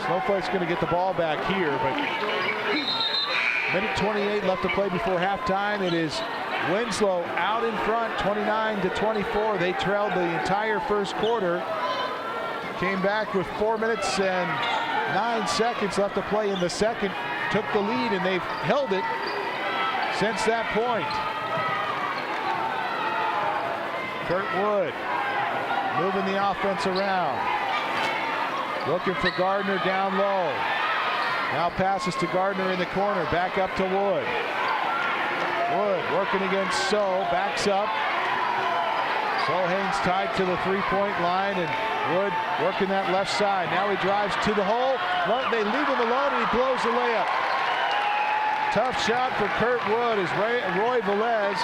Snowflake's going to get the ball back here, but minute 28 left to play before halftime. It is Winslow out in front, 29-24. They trailed the entire first quarter. Came back with 4 minutes and 9 seconds left to play in the second. Took the lead and they've held it since that point. Kurt Wood moving the offense around. Looking for Gardner down low. Now passes to Gardner in the corner. Back up to Wood. Wood working against Soule. Backs up. Solheim's tied to the three-point line, and Wood working that left side. Now he drives to the hole. They leave him alone, and he blows the layup. Tough shot for Kurt Wood as Roy Velez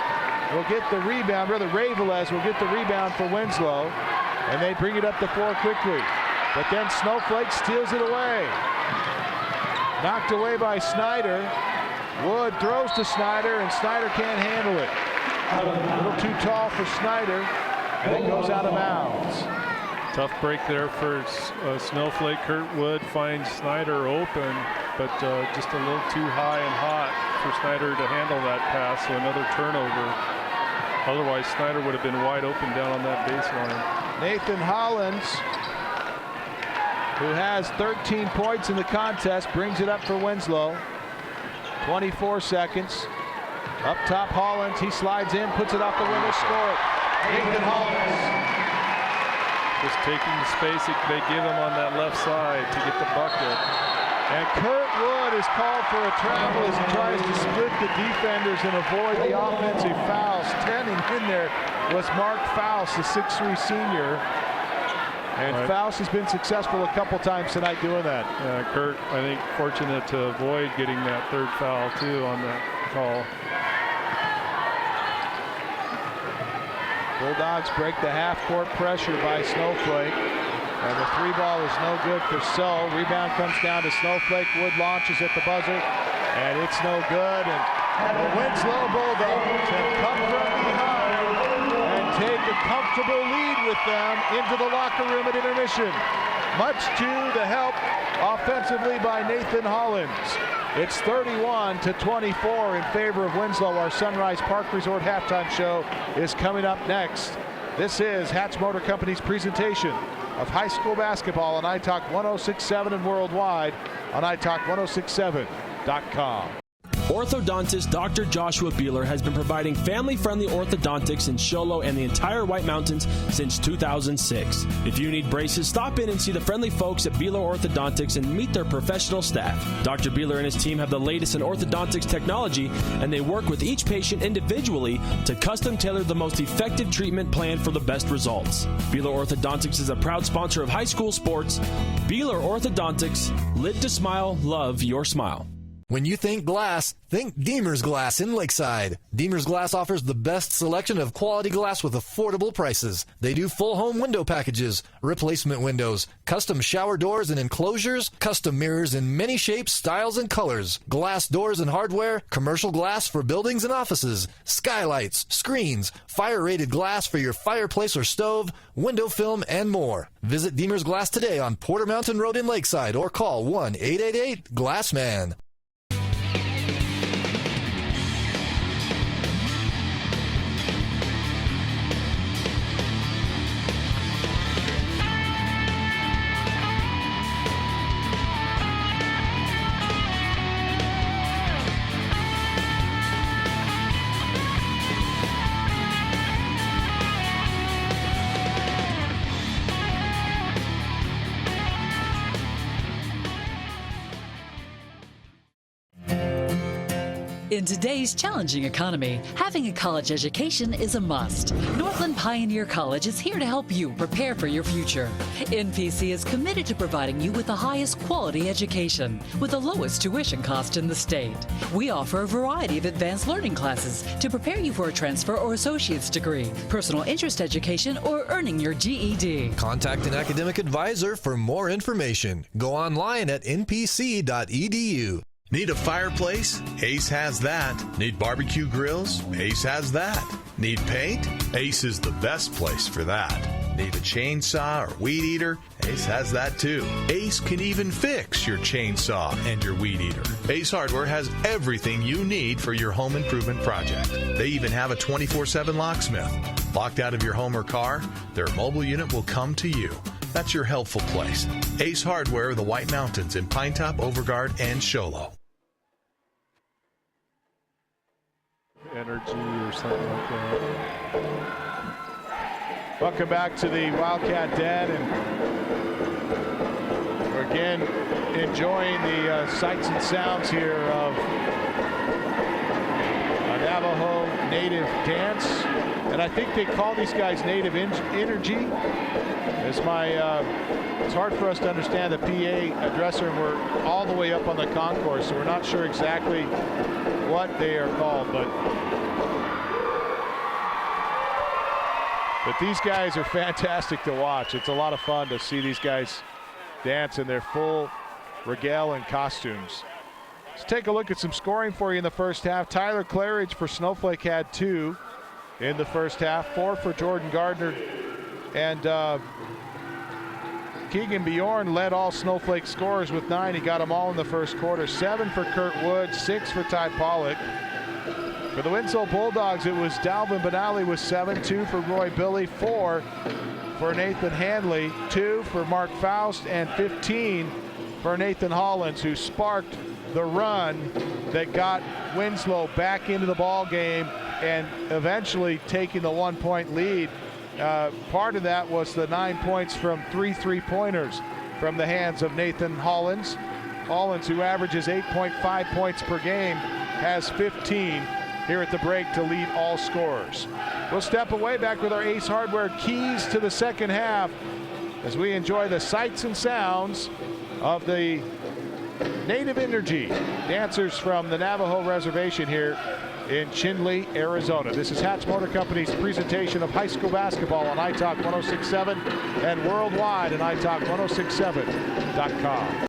will get the rebound. Rather, Ray Velez will get the rebound for Winslow. And they bring it up the floor quickly. But then Snowflake steals it away. Knocked away by Snyder. Wood throws to Snyder, and Snyder can't handle it. A little too tall for Snyder, and it goes out of bounds. Tough break there for Snowflake. Kurt Wood finds Snyder open, but just a little too high and hot for Snyder to handle that pass, so another turnover. Otherwise, Snyder would have been wide open down on that baseline. Nathan Hollins, who has 13 points in the contest, brings it up for Winslow. 24 seconds. Up top, Hollins. He slides in, puts it off the window, score it. Nathan Hollins. Just taking the space they give him on that left side to get the bucket. And Kurt Wood is called for a travel as he tries to split the defenders and avoid the offensive fouls. Standing in there was Mark Faust, the 6'3" senior. And right. Faust has been successful a couple times tonight doing that. Kurt, I think, fortunate to avoid getting that third foul, too, on that call. Bulldogs break the half-court pressure by Snowflake. And the three ball is no good for Soule. Rebound comes down to Snowflake. Wood launches at the buzzer, and it's no good. And the Winslow Bulldogs have come from behind and take a comfortable lead with them into the locker room at intermission. Much to the help offensively by Nathan Hollins. It's 31-24 in favor of Winslow. Our Sunrise Park Resort halftime show is coming up next. This is Hatch Motor Company's presentation of high school basketball on iTalk 106.7 and worldwide on iTalk1067.com. Orthodontist Dr. Joshua Beeler has been providing family-friendly orthodontics in Show Low and the entire White Mountains since 2006. If you need braces, stop in and see the friendly folks at Beeler Orthodontics and meet their professional staff. Dr. Beeler and his team have the latest in orthodontics technology, and they work with each patient individually to custom tailor the most effective treatment plan for the best results. Beeler Orthodontics is a proud sponsor of high school sports. Beeler Orthodontics, live to smile, love your smile. When you think glass, think Deemer's Glass in Lakeside. Deemer's Glass offers the best selection of quality glass with affordable prices. They do full home window packages, replacement windows, custom shower doors and enclosures, custom mirrors in many shapes, styles, and colors, glass doors and hardware, commercial glass for buildings and offices, skylights, screens, fire-rated glass for your fireplace or stove, window film, and more. Visit Deemer's Glass today on Porter Mountain Road in Lakeside or call 1-888-GLASSMAN. In today's challenging economy, having a college education is a must. Northland Pioneer College is here to help you prepare for your future. NPC is committed to providing you with the highest quality education with the lowest tuition cost in the state. We offer a variety of advanced learning classes to prepare you for a transfer or associate's degree, personal interest education, or earning your GED. Contact an academic advisor for more information. Go online at npc.edu. Need a fireplace? Ace has that. Need barbecue grills? Ace has that. Need paint? Ace is the best place for that. Need a chainsaw or weed eater? Ace has that too. Ace can even fix your chainsaw and your weed eater. Ace Hardware has everything you need for your home improvement project. They even have a 24/7 locksmith. Locked out of your home or car? Their mobile unit will come to you. That's your helpful place. Ace Hardware of the White Mountains in Pinetop, Overguard, and Show Low. Energy or something like that. Welcome back to the Wildcat Den, and we're again enjoying the sights and sounds here of a Navajo native dance, and I think they call these guys Native Energy. It's hard for us to understand the PA addresser, and we're all the way up on the concourse, so we're not sure exactly what they are called, but these guys are fantastic to watch. It's a lot of fun to see these guys dance in their full regale and costumes. Let's take a look at some scoring for you in the first half. Tyler Claridge for Snowflake had 2 in the first half, 4 for Jordan Gardner, and Keegan Bjorn led all Snowflake scorers with 9. He got them all in the first quarter. 7 for Kurt Wood, 6 for Ty Pollock. For the Winslow Bulldogs, it was Dalvin Benally with 7, 2 for Roy Billy, 4 for Nathan Handley, 2 for Mark Faust, and 15 for Nathan Hollins, who sparked the run that got Winslow back into the ball game and eventually taking the 1-point lead. Part of that was the 9 points from 3 3-pointers from the hands of Nathan Hollins. Hollins, who averages 8.5 points per game, has 15 here at the break to lead all scorers. We'll step away, back with our Ace Hardware keys to the second half as we enjoy the sights and sounds of the Native Energy dancers from the Navajo Reservation here in Chinle, Arizona. This is Hatch Motor Company's presentation of high school basketball on iTalk 106.7 and worldwide at iTalk1067.com.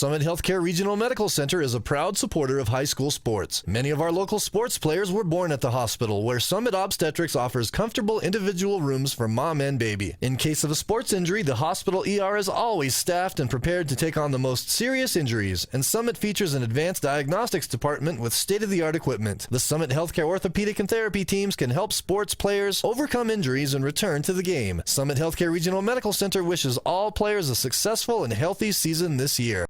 Summit Healthcare Regional Medical Center is a proud supporter of high school sports. Many of our local sports players were born at the hospital, where Summit Obstetrics offers comfortable individual rooms for mom and baby. In case of a sports injury, the hospital ER is always staffed and prepared to take on the most serious injuries, and Summit features an advanced diagnostics department with state-of-the-art equipment. The Summit Healthcare orthopedic and therapy teams can help sports players overcome injuries and return to the game. Summit Healthcare Regional Medical Center wishes all players a successful and healthy season this year.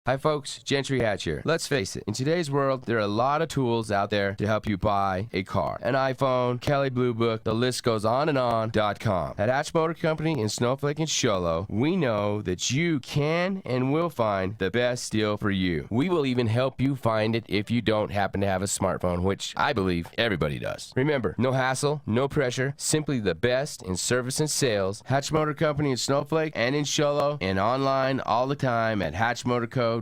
Hi folks, Gentry Hatch here. Let's face it, in today's world, there are a lot of tools out there to help you buy a car. An iPhone, Kelley Blue Book, the list goes on and on.com. At Hatch Motor Company in Snowflake and Show Low, we know that you can and will find the best deal for you. We will even help you find it if you don't happen to have a smartphone, which I believe everybody does. Remember, no hassle, no pressure, simply the best in service and sales. Hatch Motor Company in Snowflake and in Show Low, and online all the time at hatchmotorco.com.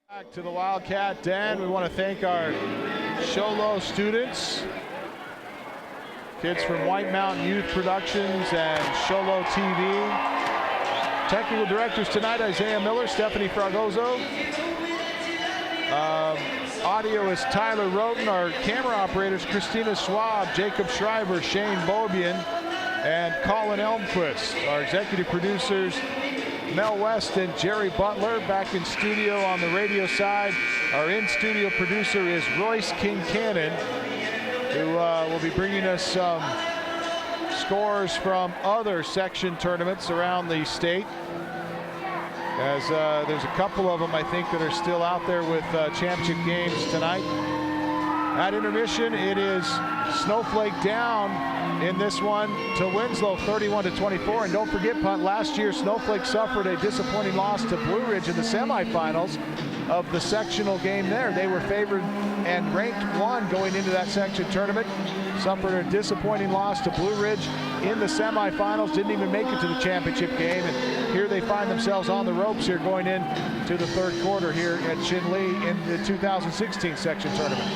Back to the Wildcat Den. We want to thank our Show Low students, kids from White Mountain Youth Productions and Show Low TV. Technical directors tonight, Isaiah Miller, Stephanie Fragoso. Audio is Tyler Roten. Our camera operators, Christina Schwab, Jacob Schreiber, Shane Bobian, and Colin Elmquist. Our executive producers, Mel West and Jerry Butler. Back in studio on the radio side, our in-studio producer is Royce Kincannon, who will be bringing us some scores from other section tournaments around the state, as there's a couple of them, I think, that are still out there with championship games tonight. At intermission, it is Snowflake down in this one to Winslow, 31-24. And don't forget, Punt, last year Snowflake suffered a disappointing loss to Blue Ridge in the semifinals of the sectional game there. They were favored and ranked 1 going into that section tournament. Suffered a disappointing loss to Blue Ridge in the semifinals, didn't even make it to the championship game, and here they find themselves on the ropes here going into the third quarter here at Chinle in the 2016 section tournament.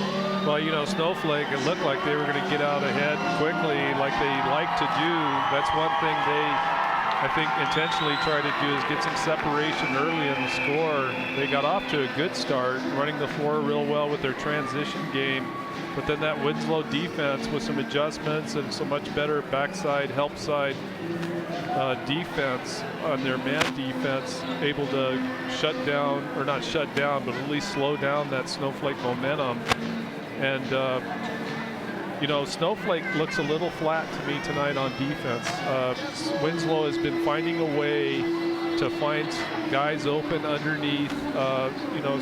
Well, you know, Snowflake, it looked like they were going to get out ahead quickly like they like to do. That's one thing they, I think, intentionally try to do, is get some separation early in the score. They got off to a good start, running the floor real well with their transition game. But then that Winslow defense with some adjustments and some much better backside, help side defense on their man defense, able to shut down, or not shut down, but at least slow down that Snowflake momentum. And, you know, Snowflake looks a little flat to me tonight on defense. Winslow has been finding a way to find guys open underneath. You know,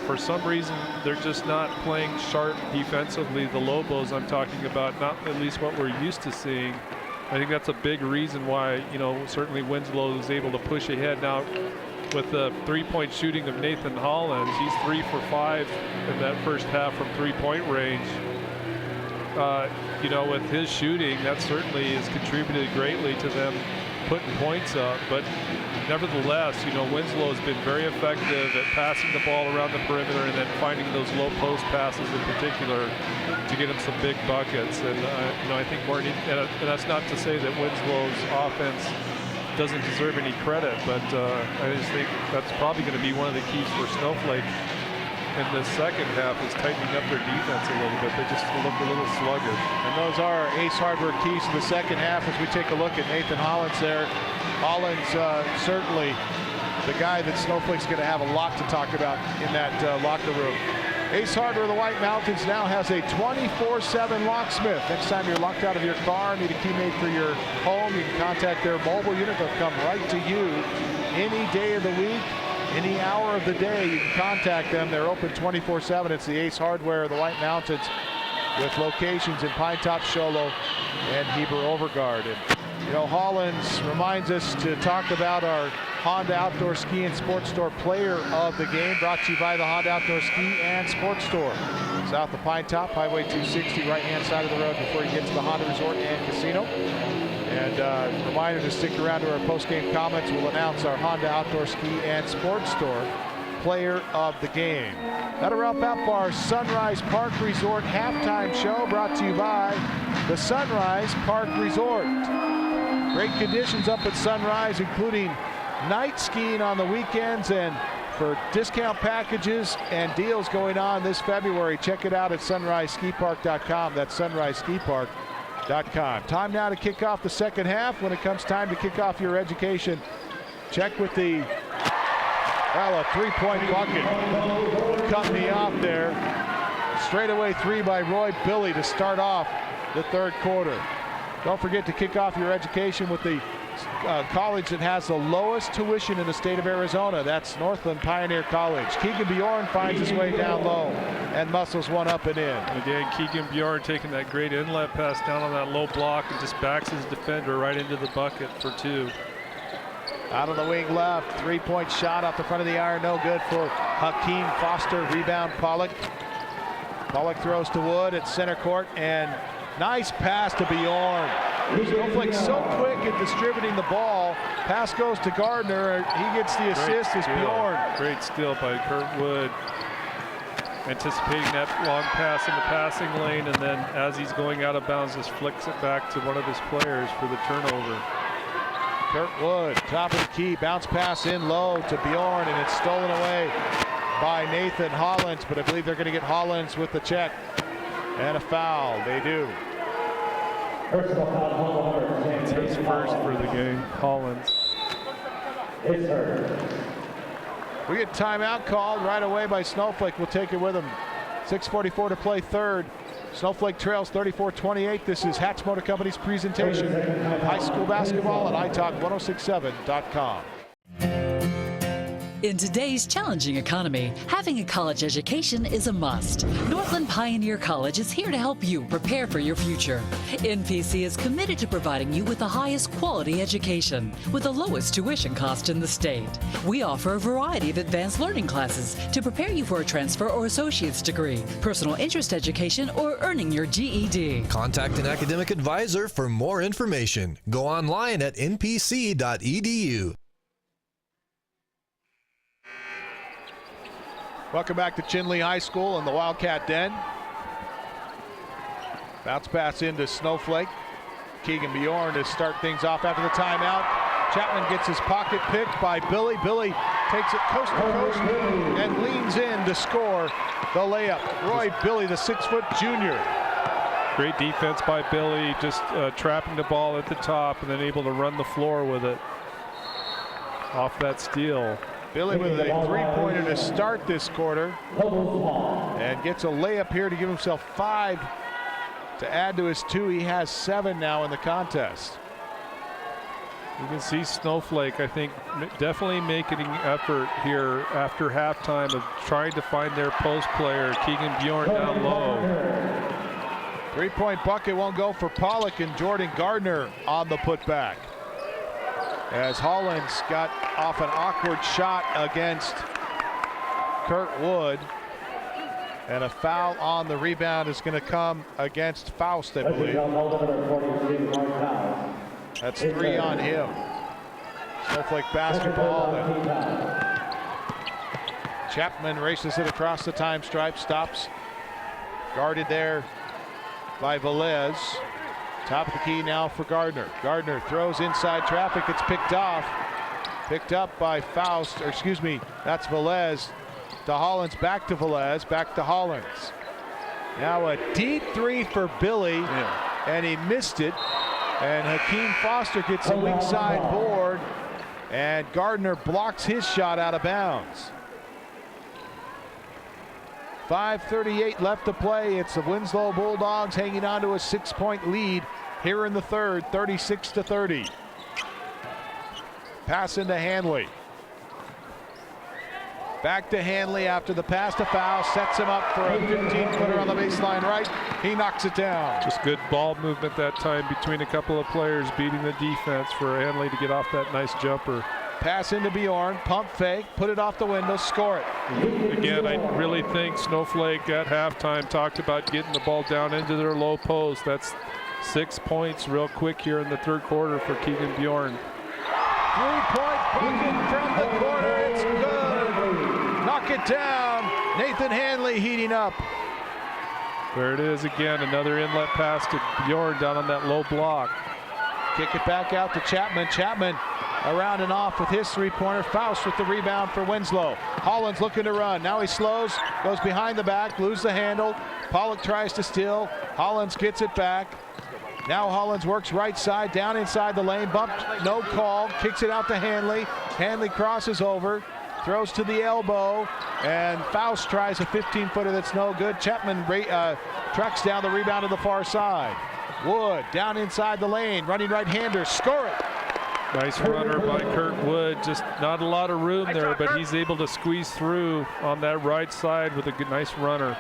for some reason, they're just not playing sharp defensively. The Lobos I'm talking about, not at least what we're used to seeing. I think that's a big reason why, you know, certainly Winslow is able to push ahead. Now, with the three-point shooting of Nathan Hollins, he's 3 for 5 in that first half from three-point range. You know, with his shooting, that certainly has contributed greatly to them putting points up. But nevertheless, you know, Winslow has been very effective at passing the ball around the perimeter and then finding those low post passes in particular to get him some big buckets. And you know, I think more, and that's not to say that Winslow's offense doesn't deserve any credit, but I just think that's probably going to be one of the keys for Snowflake in the second half, is tightening up their defense a little bit. They just look a little sluggish. And those are Ace Hardware keys to the second half as we take a look at Nathan Hollins there. Hollins certainly the guy that Snowflake's going to have a lot to talk about in that locker room. Ace Hardware of the White Mountains now has a 24/7 locksmith. Next time you're locked out of your car, need a key made for your home, you can contact their mobile unit. They'll come right to you any day of the week, any hour of the day. You can contact them. They're open 24/7. It's the Ace Hardware of the White Mountains, with locations in Pine Top, Show Low, and Heber Overgard. And, you know, Hollins reminds us to talk about our Honda Outdoor Ski and Sports Store Player of the Game, brought to you by the Honda Outdoor Ski and Sports Store. South of Pine Top, Highway 260, right-hand side of the road before you get to the Honda Resort and Casino. And reminder to stick around to our post-game comments. We'll announce our Honda Outdoor Ski and Sports Store Player of the Game. That'll wrap up our Sunrise Park Resort halftime show, brought to you by the Sunrise Park Resort. Great conditions up at Sunrise, including night skiing on the weekends, and for discount packages and deals going on this February, check it out at sunriseskipark.com. That's sunriseskipark.com. Time now to kick off the second half. When it comes time to kick off your education, check with the, well, a three-point bucket cut me off there. Straightaway three by Roy Billy to start off the third quarter. Don't forget to kick off your education with the college that has the lowest tuition in the state of Arizona. That's Northland Pioneer College. Keegan Bjorn finds his way down low and muscles one up and in. Again, Keegan Bjorn taking that great inlet pass down on that low block and just backs his defender right into the bucket for two. Out on the wing left, three-point shot off the front of the iron, no good for Hakeem Foster. Rebound Pollock. Pollock throws to Wood at center court, and nice pass to Bjorn. Snowflake so quick at distributing the ball. Pass goes to Gardner. He gets the assist as Bjorn. Great steal by Kurt Wood. Anticipating that long pass in the passing lane, and then as he's going out of bounds, just flicks it back to one of his players for the turnover. Kurt Wood, top of the key, bounce pass in low to Bjorn, and it's stolen away by Nathan Hollins, but I believe they're going to get Hollins with the check and a foul. They do. It's his first for the game, Hollins. We get timeout called right away by Snowflake. We'll take it with him. 6:44 to play third. Snowflake trails 34-28. This is Hatch Motor Company's presentation of high school basketball at italk1067.com. In today's challenging economy, having a college education is a must. Northland Pioneer College is here to help you prepare for your future. NPC is committed to providing you with the highest quality education with the lowest tuition cost in the state. We offer a variety of advanced learning classes to prepare you for a transfer or associate's degree, personal interest education, or earning your GED. Contact an academic advisor for more information. Go online at npc.edu. Welcome back to Chinle High School and the Wildcat Den. Bounce pass into Snowflake. Keegan Bjorn to start things off after the timeout. Chapman gets his pocket picked by Billy. Billy takes it coast to coast and leans in to score the layup. Roy Billy, the 6-foot junior. Great defense by Billy, just trapping the ball at the top and then able to run the floor with it off that steal. Billy with a three-pointer to start this quarter and gets a layup here to give himself 5 to add to his 2. He has 7 now in the contest. You can see Snowflake, I think, definitely making an effort here after halftime of trying to find their post player, Keegan Bjorn, down low. Three-point bucket won't go for Pollock, and Jordan Gardner on the putback. As Hollins got off an awkward shot against Kurt Wood, and a foul on the rebound is going to come against Faust, I believe. That's 3 on him. Snowflake basketball. And Chapman races it across the time stripe, stops. Guarded there by Velez. Top of the key now for Gardner. Gardner throws inside traffic. It's picked off. Picked up by Faust, or excuse me, that's Velez. To Hollins, back to Velez, back to Hollins. Now a deep 3 for Billy, and he missed it. And Hakeem Foster gets a weak side board, and Gardner blocks his shot out of bounds. 5:38 left to play. It's the Winslow Bulldogs hanging on to a 6-point lead here in the third, 36-30. Pass into Hanley. Back to Hanley after the pass to foul. Sets him up for a 15-footer on the baseline right. He knocks it down. Just good ball movement that time between a couple of players beating the defense for Hanley to get off that nice jumper. Pass into Bjorn, pump fake, put it off the window, score it. Again, I really think Snowflake at halftime talked about getting the ball down into their low post. That's 6 points real quick here in the third quarter for Keegan Bjorn. 3-point bucket from the corner, it's good. Knock it down. Nathan Hanley heating up. There it is again, another inlet pass to Bjorn down on that low block. Kick it back out to Chapman. Chapman around and off with his three-pointer. Faust with the rebound for Winslow. Hollins looking to run. Now he slows, goes behind the back, loses the handle. Pollock tries to steal. Hollins gets it back. Now Hollins works right side, down inside the lane. Bump, no call. Kicks it out to Hanley. Hanley crosses over, throws to the elbow, and Faust tries a 15-footer that's no good. Chapman tracks down the rebound to the far side. Wood down inside the lane, running right-hander, score it. Nice runner by Kurt Wood. Just not a lot of room there, but he's able to squeeze through on that right side with a good, nice runner.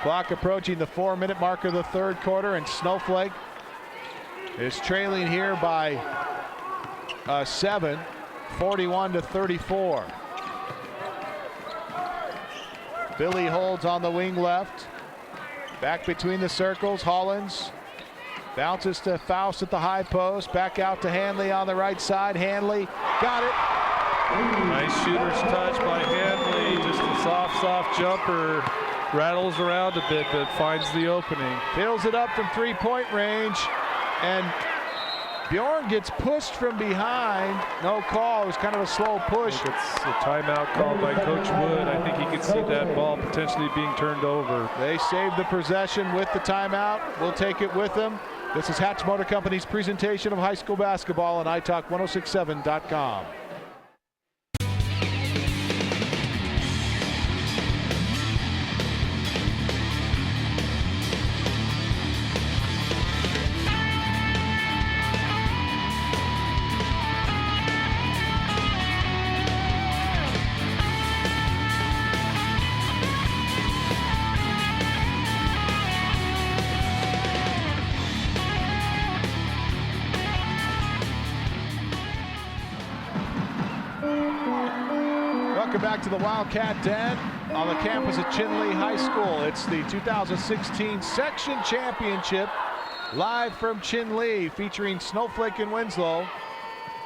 Clock approaching the 4-minute mark of the third quarter, and Snowflake is trailing here by 7, 41-34. Billy holds on the wing left. Back between the circles, Hollins bounces to Faust at the high post. Back out to Hanley on the right side. Hanley got it. Nice shooter's touch by Hanley. Just a soft jumper. Rattles around a bit, but finds the opening. Fills it up from three-point range, and Bjorn gets pushed from behind. No call. It was kind of a slow push. It's a timeout called by Coach Wood. I think he could see that ball potentially being turned over. They saved the possession with the timeout. We'll take it with them. This is Hatch Motor Company's presentation of high school basketball on iTalk1067.com. Back to the Wildcat Den on the campus of Chinle High School. It's the 2016 Section Championship live from Chinle, featuring Snowflake and Winslow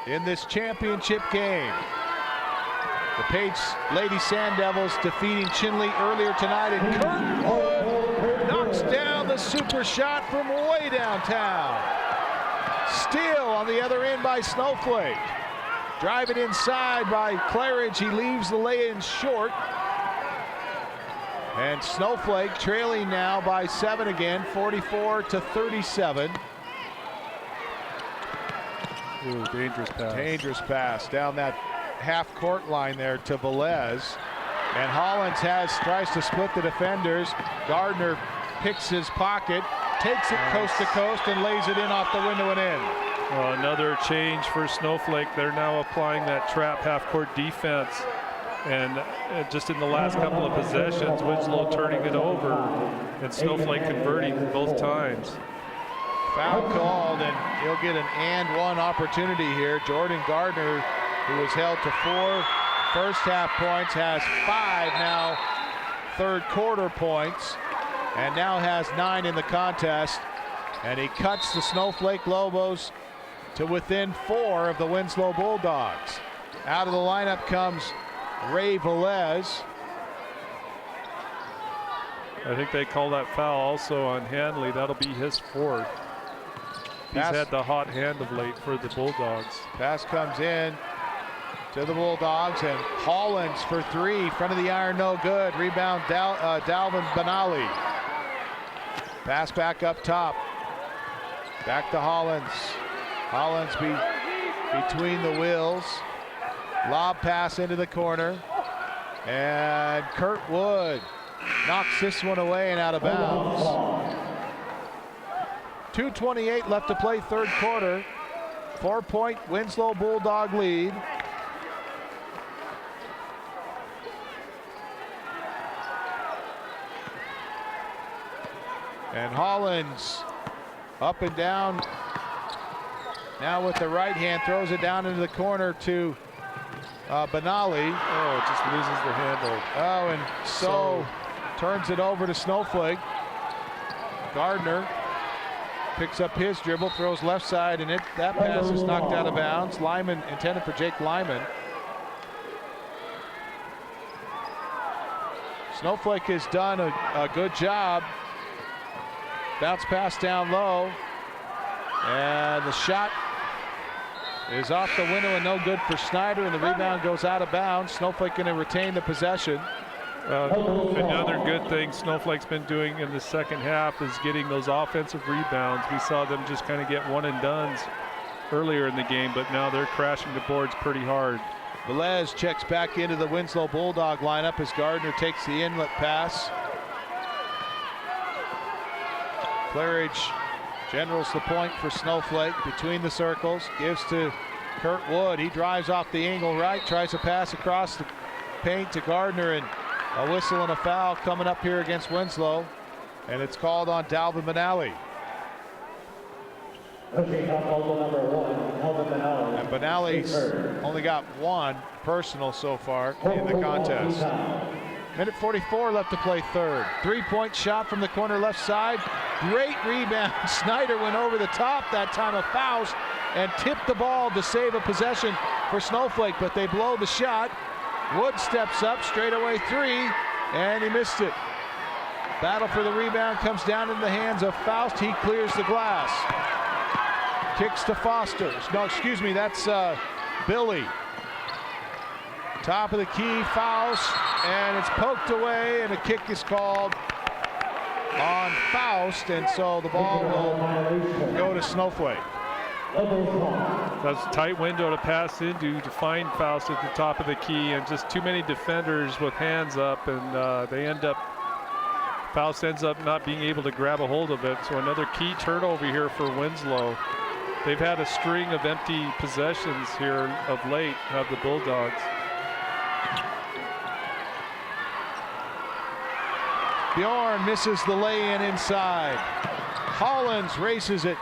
in this championship game. The Page Lady Sand Devils defeating Chinle earlier tonight, and Kurt Wood knocks down the super shot from way downtown. Steal on the other end by Snowflake. Drive it inside by Claridge. He leaves the lay-in short. And Snowflake trailing now by 7 again, 44-37. Ooh, dangerous pass. Dangerous pass down that half-court line there to Velez. And Hollins tries to split the defenders. Gardner picks his pocket, takes it coast to coast, and lays it in off the window and in. Well, another change for Snowflake. They're now applying that trap half-court defense. And just in the last couple of possessions, Winslow turning it over and Snowflake converting both times. Foul called, and he'll get an and one opportunity here. Jordan Gardner, who was held to 4 first half points, has 5 now third quarter points, and now has 9 in the contest. And he cuts the Snowflake Lobos to within 4 of the Winslow Bulldogs. Out of the lineup comes Ray Velez. I think they call that foul also on Hanley. That'll be his 4th. He's had the hot hand of late for the Bulldogs. Pass comes in to the Bulldogs, and Hollins for 3, front of the iron, no good. Rebound Dalvin Benali. Pass back up top. Back to Hollins. Hollins between the wheels. Lob pass into the corner. And Kurt Wood knocks this one away and out of bounds. 2:28 left to play third quarter. 4-point Winslow Bulldog lead. And Hollins up and down Now with the right hand, throws it down into the corner to Benali. Oh, it just loses the handle. Oh, and so turns it over to Snowflake. Gardner picks up his dribble, throws left side, and that pass is knocked out of bounds. Lyman, intended for Jake Lyman. Snowflake has done a good job. Bounce pass down low. And the shot is off the window and no good for Snyder, and the rebound goes out of bounds. Snowflake going to retain the possession. Another good thing Snowflake's been doing in the second half is getting those offensive rebounds. We saw them just kind of get one and dones earlier in the game, but now they're crashing the boards pretty hard. Velez checks back into the Winslow Bulldog lineup as Gardner takes the inlet pass. Claridge generals the point for Snowflake between the circles, gives to Kurt Wood. He drives off the angle right, tries to pass across the paint to Gardner, and a whistle and a foul coming up here against Winslow, and it's called on Dalvin Benali. And Benali's only got one personal so far in the contest. Minute 44 left to play third. Three-point shot from the corner left side. Great rebound. Snyder went over the top that time of Faust and tipped the ball to save a possession for Snowflake, but they blow the shot. Wood steps up, straightaway three, and he missed it. Battle for the rebound comes down in the hands of Faust. He clears the glass. Kicks to Foster. No, excuse me, that's Billy. Top of the key, Faust, and it's poked away, and a kick is called on Faust, and so the ball will go to Snowflake. That's a tight window to pass into to find Faust at the top of the key, and just too many defenders with hands up, and Faust ends up not being able to grab a hold of it. So another key turnover here for Winslow. They've had a string of empty possessions here of late, of the Bulldogs. Bjorn misses the lay-in inside. Hollins races it,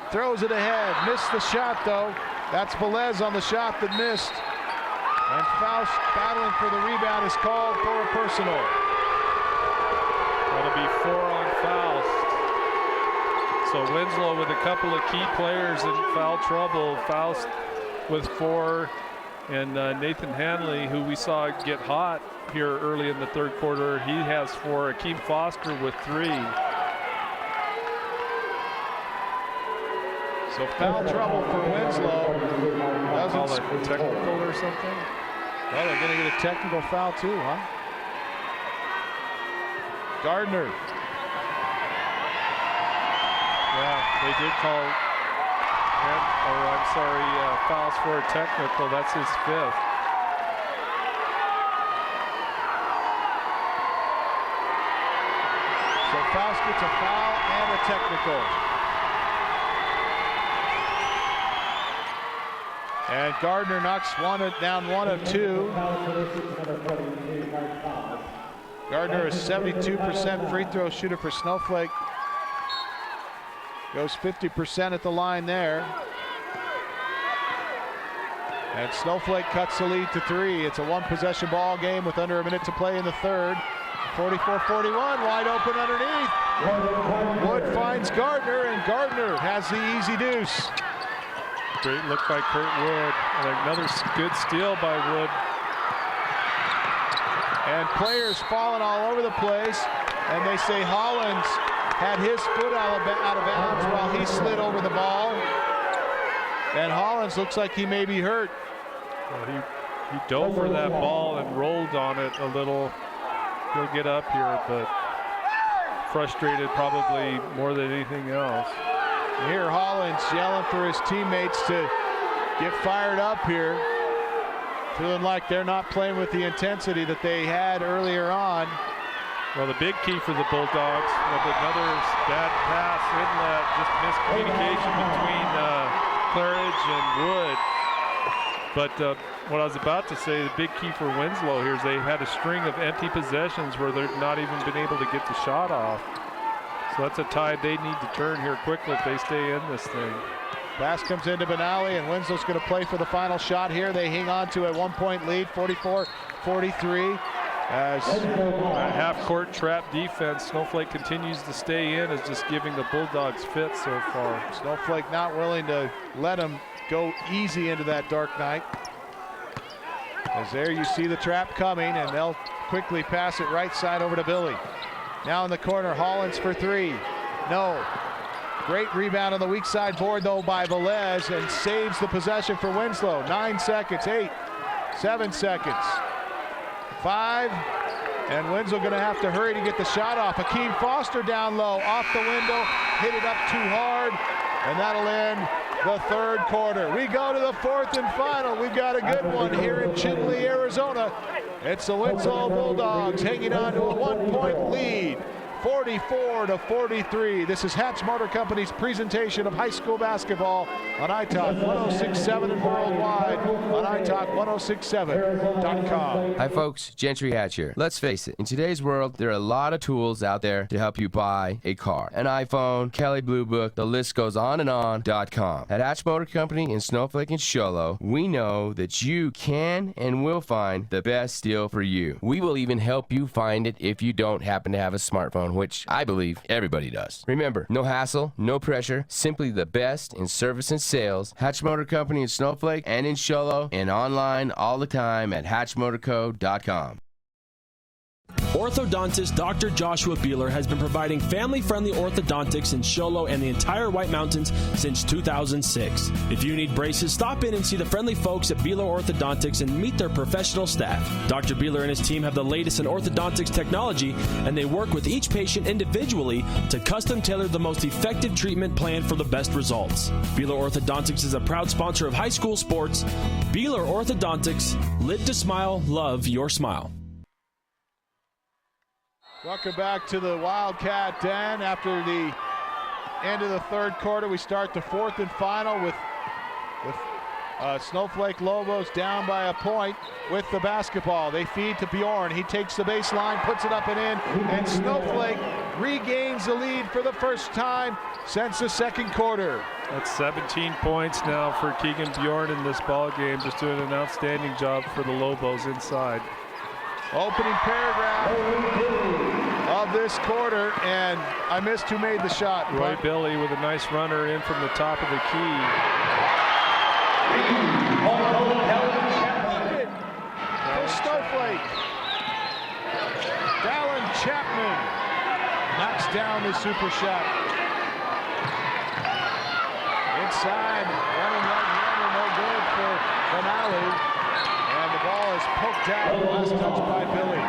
throws it ahead, missed the shot though. That's Velez on the shot that missed. And Faust battling for the rebound is called for a personal. That'll be 4 on Faust. So Winslow with a couple of key players in foul trouble. Faust with 4, and Nathan Hanley, who we saw get hot here early in the third quarter, he has 4. Akeem Foster with 3. So foul trouble for Winslow. Doesn't call it technical or something? Well, they're going to get a technical foul too, huh? Gardner. Yeah, they did call, fouls for a technical. That's his 5th. So Faust gets a foul and a technical. And Gardner knocks down one of 2. Gardner is 72% free throw shooter for Snowflake. Goes 50% at the line there. And Snowflake cuts the lead to 3. It's a 1-possession ball game with under a minute to play in the third. 44-41, wide open underneath. Wood finds Gardner, and Gardner has the easy deuce. Great look by Kurt Wood, and another good steal by Wood. And players falling all over the place, and they say Hollins had his foot out of bounds while he slid over the ball. And Hollins looks like he may be hurt. Well, he dove for that ball and rolled on it a little. He'll get up here, but frustrated probably more than anything else. Here Hollins yelling for his teammates to get fired up here. Feeling like they're not playing with the intensity that they had earlier on. Well, the big key for the Bulldogs, another bad pass inlet, just miscommunication between Claridge and Wood. But what I was about to say, the big key for Winslow here is they had a string of empty possessions where they've not even been able to get the shot off. So that's a tide they need to turn here quickly if they stay in this thing. Pass comes into Benally, and Winslow's going to play for the final shot here. They hang on to a 1-point lead, 44-43. As that half-court trap defense, Snowflake continues to stay in, is just giving the Bulldogs fits so far. Snowflake not willing to let them go easy into that dark night. As there you see the trap coming, and they'll quickly pass it right side over to Billy. Now in the corner, Hollins for three. No. Great rebound on the weak side board, though, by Velez, and saves the possession for Winslow. 9 seconds, 8, 7 seconds, 5, and Winslow going to have to hurry to get the shot off. Hakeem Foster down low, off the window, hit it up too hard, and that'll end the third quarter. We go to the fourth and final. We've got a good one here in Chinle, Arizona. It's the Winslow Bulldogs hanging on to a 1-point lead, 44-43. This is Hatch Motor Company's presentation of high school basketball on iTalk 106.7 and worldwide on iTalk1067.com. Hi folks, Gentry Hatch here. Let's face it, in today's world, there are a lot of tools out there to help you buy a car. An iPhone, Kelley Blue Book, the list goes on and on.com. At Hatch Motor Company in Snowflake and Show Low, we know that you can and will find the best deal for you. We will even help you find it if you don't happen to have a smartphone, which I believe everybody does. Remember, no hassle, no pressure, simply the best in service and sales. Hatch Motor Company in Snowflake and in Show Low, and online all the time at hatchmotorco.com. Orthodontist Dr. Joshua Beeler has been providing family-friendly orthodontics in Show Low and the entire White Mountains since 2006. If you need braces, stop in and see the friendly folks at Beeler Orthodontics and meet their professional staff. Dr. Beeler and his team have the latest in orthodontics technology, and they work with each patient individually to custom tailor the most effective treatment plan for the best results. Beeler Orthodontics is a proud sponsor of high school sports. Beeler Orthodontics, live to smile, love your smile. Welcome back to the Wildcat Den. After the end of the third quarter, we start the fourth and final with Snowflake Lobos down by a point with the basketball. They feed to Bjorn. He takes the baseline, puts it up and in, and Snowflake regains the lead for the first time since the second quarter. That's 17 points now for Keegan Bjorn in this ball game, just doing an outstanding job for the Lobos inside. Opening paragraph of this quarter, and I missed who made the shot. Roy Billy with a nice runner in from the top of the key. For Snowflake, Dallin Chapman knocks down the super shot. Inside, running right-hander, no good for Benally. And the ball is poked out, last touch by Billy.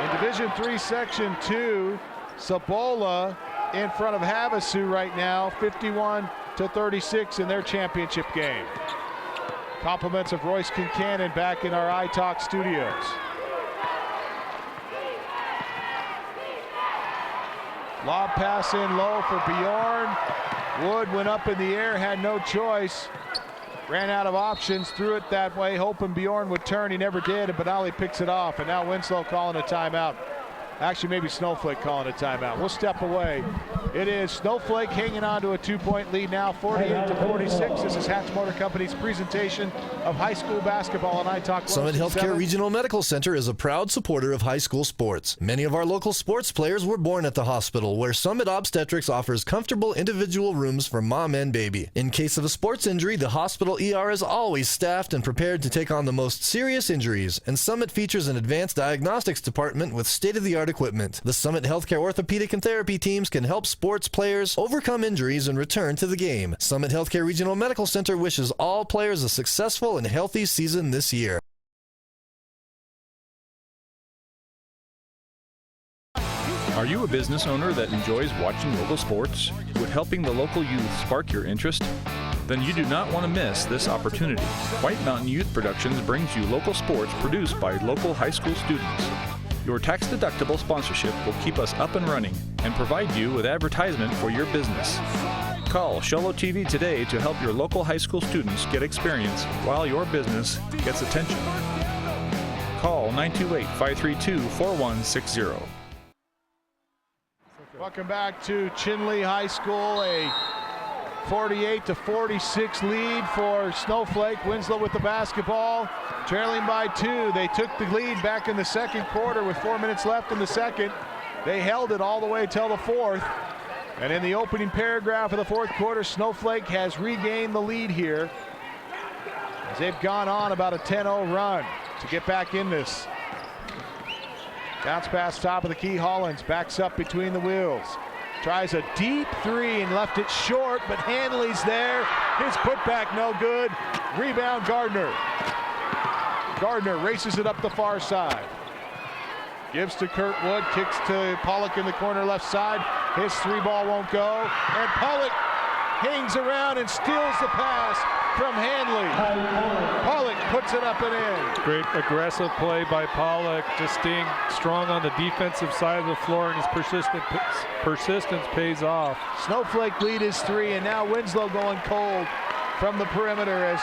In Division III, Section 2, Cibola in front of Havasu right now, 51-36 in their championship game. Compliments of Royce Kincannon back in our iTalk studios. Lob pass in low for Bjorn. Wood went up in the air, had no choice. Ran out of options, threw it that way, hoping Bjorn would turn. He never did, and Benally picks it off. And now Winslow calling a timeout. Actually, maybe Snowflake calling a timeout. We'll step away. It is Snowflake hanging on to a 2-point lead now, 48-46. This is Hatch Motor Company's presentation of high school basketball on iTalk. Summit Healthcare Regional Medical Center is a proud supporter of high school sports. Many of our local sports players were born at the hospital, where Summit Obstetrics offers comfortable individual rooms for mom and baby. In case of a sports injury, the hospital ER is always staffed and prepared to take on the most serious injuries, and Summit features an advanced diagnostics department with state-of-the-art equipment. The Summit Healthcare orthopedic and therapy teams can help sports players overcome injuries and return to the game. Summit Healthcare Regional Medical Center wishes all players a successful and healthy season this year. Are you a business owner that enjoys watching local sports? Would helping the local youth spark your interest? Then you do not want to miss this opportunity. White Mountain Youth Productions brings you local sports produced by local high school students. Your tax-deductible sponsorship will keep us up and running and provide you with advertisement for your business. Call Show Low TV today to help your local high school students get experience while your business gets attention. Call 928-532-4160. Welcome back to Chinle High School, a 48-46 lead for Snowflake. Winslow with the basketball, trailing by 2. They took the lead back in the second quarter with 4 minutes left in the second. They held it all the way till the fourth. And in the opening paragraph of the fourth quarter, Snowflake has regained the lead here as they've gone on about a 10-0 run to get back in this. Bounce pass top of the key. Hollins backs up between the wheels. Tries a deep 3 and left it short, but Hanley's there. His putback no good. Rebound Gardner. Gardner races it up the far side. Gives to Kurt Wood, kicks to Pollock in the corner left side. His 3-ball won't go. And Pollock hangs around and steals the pass from Hanley. Pollock puts it up and in. Great aggressive play by Pollock, just staying strong on the defensive side of the floor, and his persistence pays off. Snowflake lead is 3, and now Winslow going cold from the perimeter as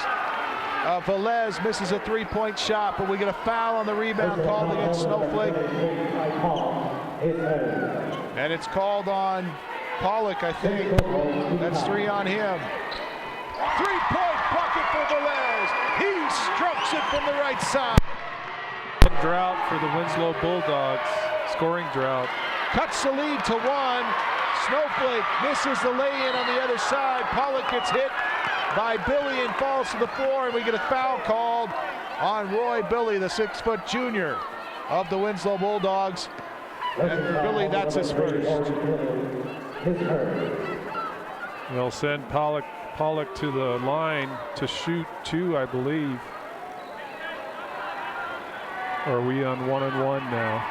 Velez misses a 3-point shot, but we get a foul on the rebound called against Snowflake. And it's called on Pollock, I think. That's 3 on him. 3-point bucket for Velez. He strokes it from the right side. Drought for the Winslow Bulldogs, scoring drought. Cuts the lead to 1. Snowflake misses the lay-in on the other side. Pollock gets hit by Billy and falls to the floor, and we get a foul called on Roy Billy, the 6-foot junior of the Winslow Bulldogs. And for Billy, that's his first. They'll send Pollock to the line to shoot 2, I believe. Or are we on 1-on-1 now?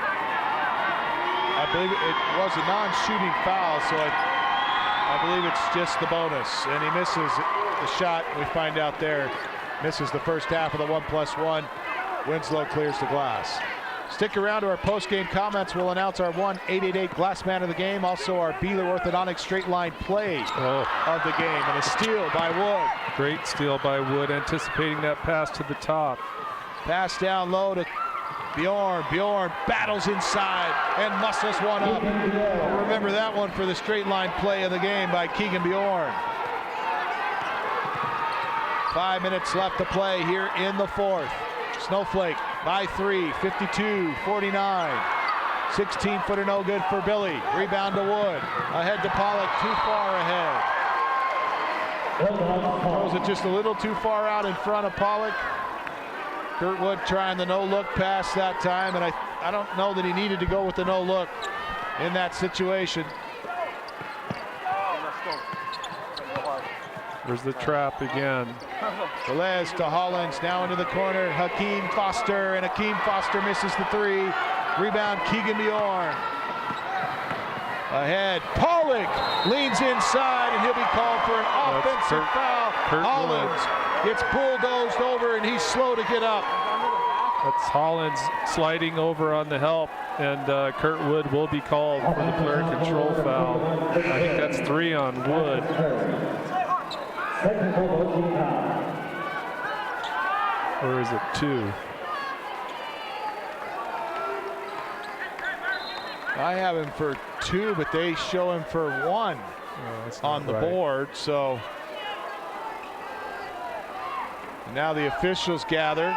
I believe it was a non-shooting foul, so I believe it's just the bonus. And he misses the shot. We find out there, misses the first half of the 1+1. Winslow clears the glass. Stick around to our post-game comments. We'll announce our 1-888 Glass Man of the game, also our Beeler Orthodontic straight line play of the game, and a steal by Wood. Great steal by Wood, anticipating that pass to the top. Pass down low to Bjorn. Bjorn battles inside and muscles one up. Remember that one for the straight line play of the game by Keegan Bjorn. 5 minutes left to play here in the fourth. Snowflake by 3, 52-49. 16-footer no good for Billy. Rebound to Wood. Ahead to Pollock, too far ahead. Throws it just a little too far out in front of Pollock. Kurt Wood trying the no-look pass that time, and I don't know that he needed to go with the no-look in that situation. There's the trap again. Velez to Hollins, now into the corner. Hakeem Foster, and Hakeem Foster misses the 3. Rebound Keegan Bjorn. Ahead, Pollock leans inside, and he'll be called for an offensive foul. Hollins gets bulldozed over, and he's slow to get up. That's Hollins sliding over on the help, and Kurt Wood will be called for the player control foul. I think that's 3 on Wood. Or is it 2? I have him for 2, but they show him for 1 on the board. So now the officials gather.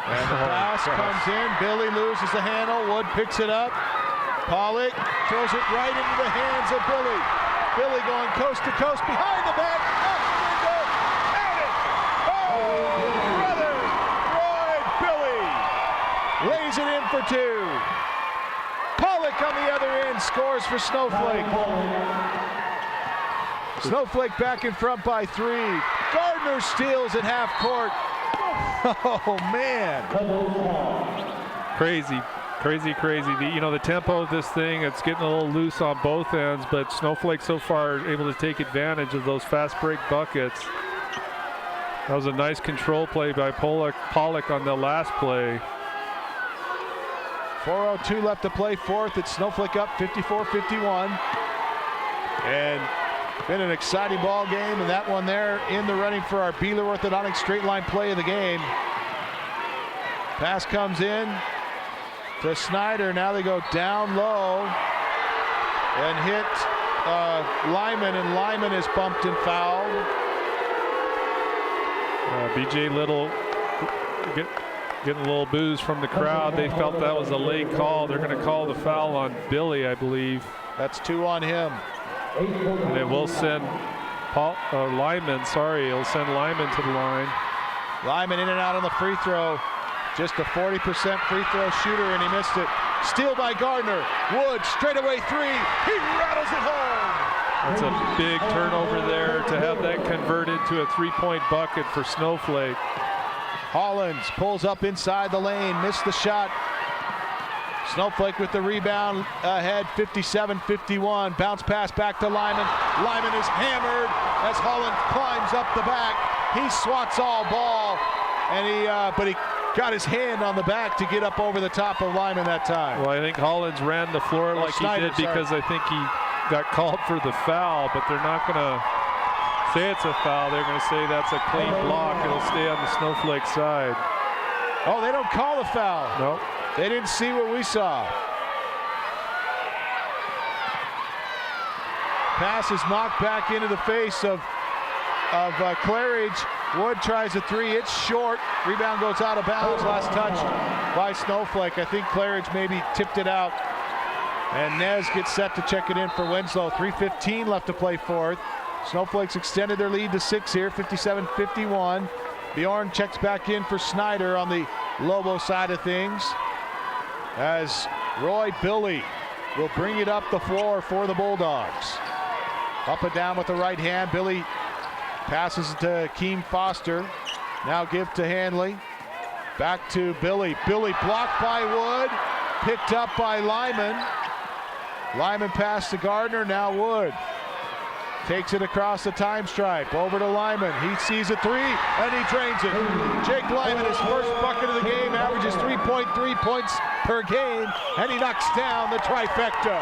And the pass comes in. Billy loses the handle. Wood picks it up. Pollock throws it right into the hands of Billy. Billy going coast to coast behind the back. Out the window. At it. Oh, brother. Roy Billy lays it in for 2. Pollock on the other end scores for Snowflake. Snowflake back in front by 3. Gardner steals at half court. Oh, man. Crazy. The tempo of this thing, it's getting a little loose on both ends, but Snowflake so far able to take advantage of those fast break buckets. That was a nice control play by Pollock on the last play. 4:02 left to play fourth. It's Snowflake up 54-51. And Been an exciting ball game, and that one there in the running for our Beeler Orthodontic straight line play of the game. Pass comes in to Snyder. Now they go down low and hit Lyman, and Lyman is bumped and fouled. BJ Little getting a little booze from the crowd. They felt that was a late call. They're going to call the foul on Billy, I believe. That's 2 on him. And it will send Lyman, it'll send Lyman to the line. Lyman in and out on the free throw. Just a 40% free throw shooter, and he missed it. Steal by Gardner. Wood, straightaway 3. He rattles it home. That's a big turnover there to have that converted to a 3-point bucket for Snowflake. Hollins pulls up inside the lane, missed the shot. Snowflake with the rebound ahead, 57-51. Bounce pass back to Lyman. Lyman is hammered as Hollins climbs up the back. He swats all ball, and but he got his hand on the back to get up over the top of Lyman that time. Well, I think Hollins ran the floor like Snyder, he did because I think he got called for the foul, but they're not going to say it's a foul. They're going to say that's a clean block. It'll stay on the Snowflake side. Oh, they don't call the foul. Nope. They didn't see what we saw. Pass is knocked back into the face of Claridge. Wood tries a 3. It's short. Rebound goes out of bounds. Last touch by Snowflake. I think Claridge maybe tipped it out. And Nez gets set to check it in for Winslow. 3:15 left to play fourth. Snowflake's extended their lead to 6 here, 57-51. Bjorn checks back in for Snyder on the Lobo side of things, as Roy Billy will bring it up the floor for the Bulldogs. Up and down with the right hand. Billy passes it to Keem Foster. Now give to Hanley. Back to Billy. Billy blocked by Wood. Picked up by Lyman. Lyman pass to Gardner. Now Wood takes it across the time stripe. Over to Lyman. He sees a 3 and he drains it. Jake Lyman, his first bucket of the game, averages 3.3 points per game, and he knocks down the trifecta.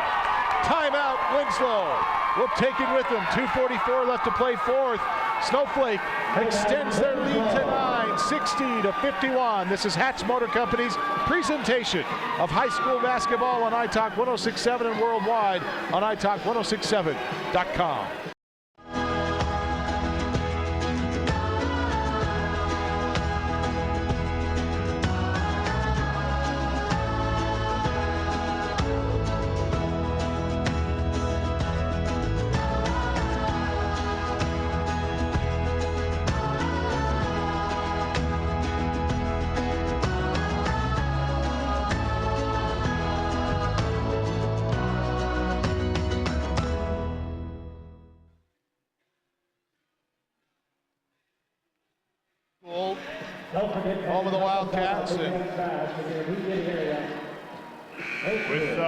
Timeout, Winslow. We'll take it with him. 2:44 left to play fourth. Snowflake extends their lead to 9, 60-51. This is Hatch Motor Company's presentation of high school basketball on iTalk 106.7 and worldwide on iTalk1067.com. Home of the Wildcats, and with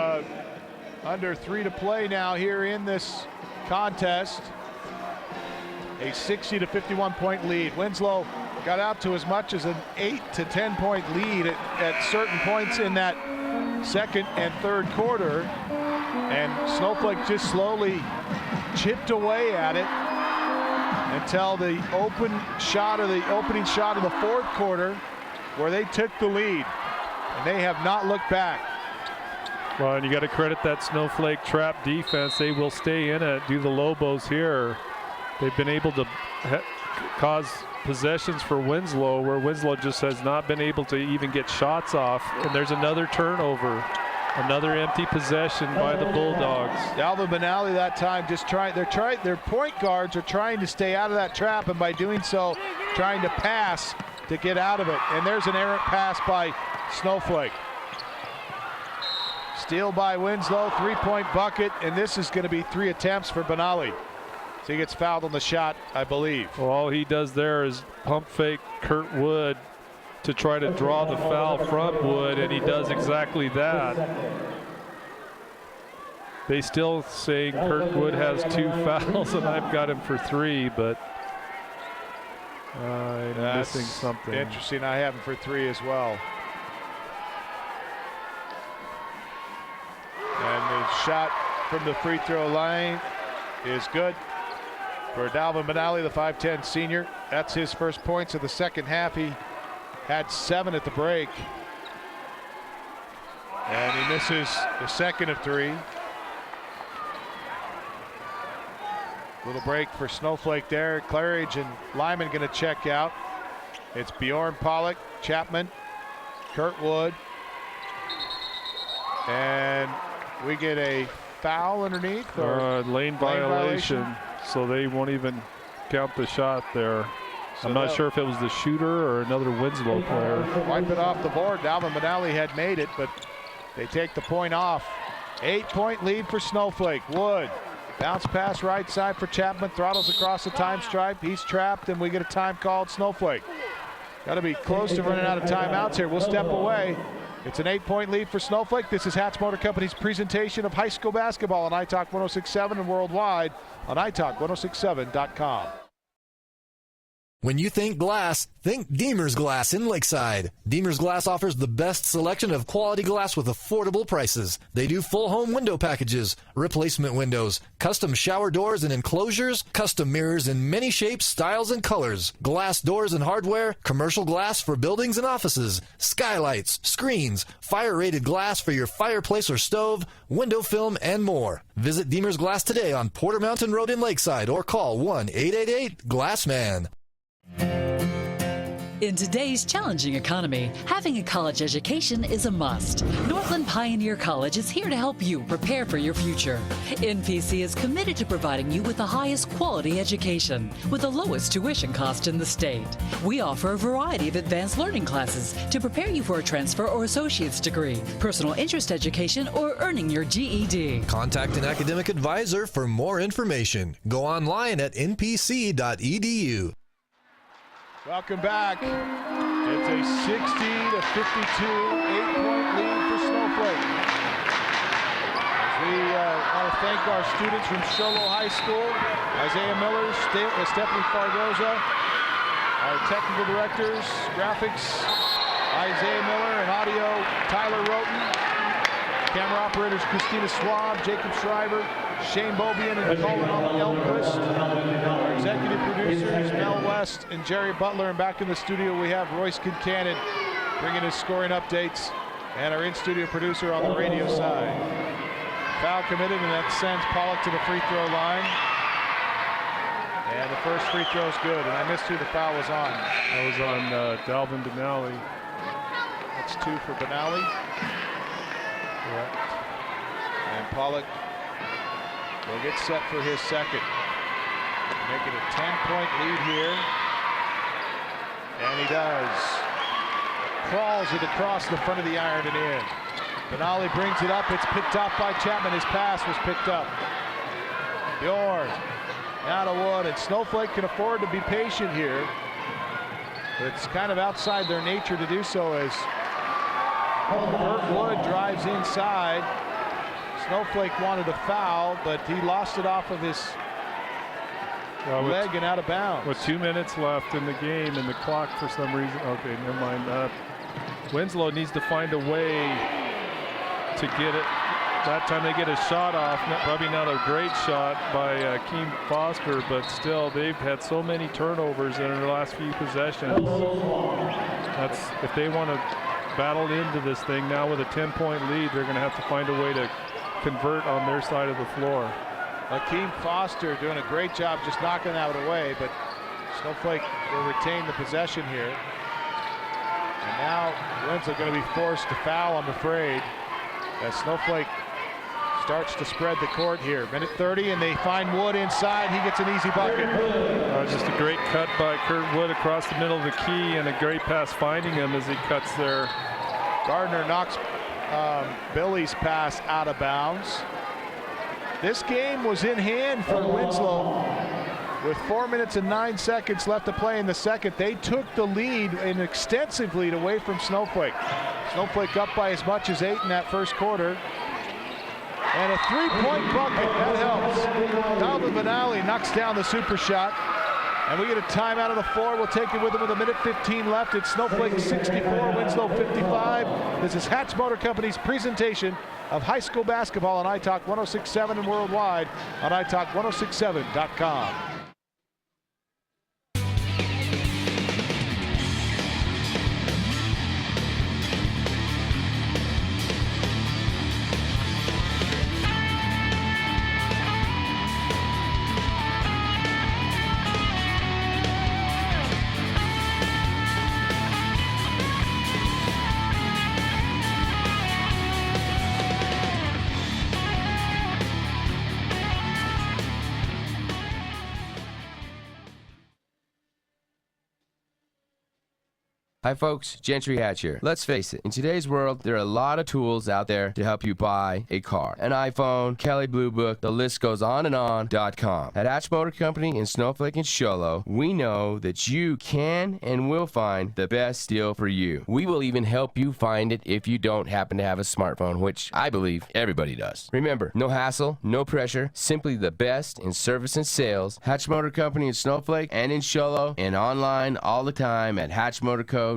under 3 to play now here in this contest, a 60-51 point lead. Winslow got out to as much as an 8 to 10 point lead at certain points in that second and third quarter, and Snowflake just slowly chipped away at it until the opening shot of the fourth quarter, where they took the lead, and they have not looked back. Well, and you got to credit that Snowflake trap defense. They will stay in it. Do the Lobos here. They've been able to cause possessions for Winslow, where Winslow just has not been able to even get shots off. And there's another turnover. Another empty possession by the Bulldogs. Alvin Benally that time just their point guards are trying to stay out of that trap, and by doing so, trying to pass to get out of it. And there's an errant pass by Snowflake. Steal by Winslow, 3-point bucket, and this is going to be 3 attempts for Benally. So he gets fouled on the shot, I believe. Well, all he does there is pump fake Kurt Wood to try to draw the foul from Wood, and he does exactly that. They still say Kurt Wood has 2 fouls, and I've got him for 3, but I'm missing something. Interesting. I have him for 3 as well. And the shot from the free throw line is good. for Dalvin Benally, the 5'10 senior. That's his first points of the second half. He had 7 at the break. And he misses the second of 3. Little break for Snowflake there. Claridge and Lyman going to check out. It's Bjorn Pollock, Chapman, Kurt Wood. And we get a foul underneath. Or lane violation, so they won't even count the shot there. So I'm not sure if it was the shooter or another Winslow player. Wipe it off the board. Dalvin Benally had made it, but they take the point off. 8-point lead for Snowflake. Wood, bounce pass right side for Chapman, throttles across the time stripe. He's trapped, and we get a time called. Snowflake got to be close to running out of timeouts here. We'll step away. It's an 8-point lead for Snowflake. This is Hatch Motor Company's presentation of high school basketball on iTalk 106.7 and worldwide on iTalk1067.com. When you think glass, think Deemer's Glass in Lakeside. Deemer's Glass offers the best selection of quality glass with affordable prices. They do full home window packages, replacement windows, custom shower doors and enclosures, custom mirrors in many shapes, styles, and colors, glass doors and hardware, commercial glass for buildings and offices, skylights, screens, fire-rated glass for your fireplace or stove, window film, and more. Visit Deemer's Glass today on Porter Mountain Road in Lakeside or call 1-888-GLASSMAN. In today's challenging economy, having a college education is a must. Northland Pioneer College is here to help you prepare for your future. NPC is committed to providing you with the highest quality education with the lowest tuition cost in the state. We offer a variety of advanced learning classes to prepare you for a transfer or associate's degree, personal interest education, or earning your GED. Contact an academic advisor for more information. Go online at npc.edu. Welcome back. It's a 60-52 8-point lead for Snowflake. As we want to thank our students from Sholo High School, Isaiah Miller, Stephanie Fargoza, our technical directors, graphics, Isaiah Miller, and audio, Tyler Roten, camera operators, Christina Schwab, Jacob Shriver, Shane Bobian, and Colin Elquist. Our executive producers, Mel West and Jerry Butler. And back in the studio, we have Royce Kincannon bringing his scoring updates, and our in-studio producer on the radio side. Foul committed, and that sends Pollock to the free throw line. And the first free throw is good, and I missed who the foul was on. That was on Dalvin Benally. That's 2 for Benally. Correct. And Pollock will get set for his second. Make it a 10-point lead here. And he does. Crawls it across the front of the iron and in. Benally brings it up. It's picked up by Chapman. His pass was picked up. Bjorn out of Wood. And Snowflake can afford to be patient here. But it's kind of outside their nature to do so as Kurt Wood drives inside. Snowflake wanted a foul, but he lost it off of his leg and out of bounds. With 2 minutes left in the game and the clock for some reason. Okay, never mind. Winslow needs to find a way to get it. That time they get a shot off. Probably not a great shot by Keem Foster, but still they've had so many turnovers in their last few possessions. That's if they want to battle into this thing now with a 10-point lead, they're going to have to find a way to convert on their side of the floor. Keem Foster doing a great job just knocking that away, but Snowflake will retain the possession here. And now Winslow going to be forced to foul, I'm afraid, as Snowflake starts to spread the court here. Minute 30, and they find Wood inside. He gets an easy bucket. Just a great cut by Kurt Wood across the middle of the key, and a great pass finding him as he cuts there. Gardner knocks Billy's pass out of bounds. This game was in hand for Winslow with 4 minutes and 9 seconds left to play in the second. They took the lead, an extensive lead, away from Snowflake. Snowflake up by as much as 8 in that first quarter. And a three-point bucket, that helps. Dalvin Benally knocks down the super shot. And we get a timeout on the floor. We'll take it with him with a minute 15 left. It's Snowflake 64, Winslow 55. This is Hatch Motor Company's presentation of high school basketball on iTalk 106.7 and worldwide on iTalk1067.com. Hi folks, Gentry Hatch here. Let's face it, in today's world, there are a lot of tools out there to help you buy a car. An iPhone, Kelley Blue Book, the list goes on and on.com. At Hatch Motor Company in Snowflake and Sholo, we know that you can and will find the best deal for you. We will even help you find it if you don't happen to have a smartphone, which I believe everybody does. Remember, no hassle, no pressure, simply the best in service and sales. Hatch Motor Company in Snowflake and in Sholo, and online all the time at hatchmotorco.com.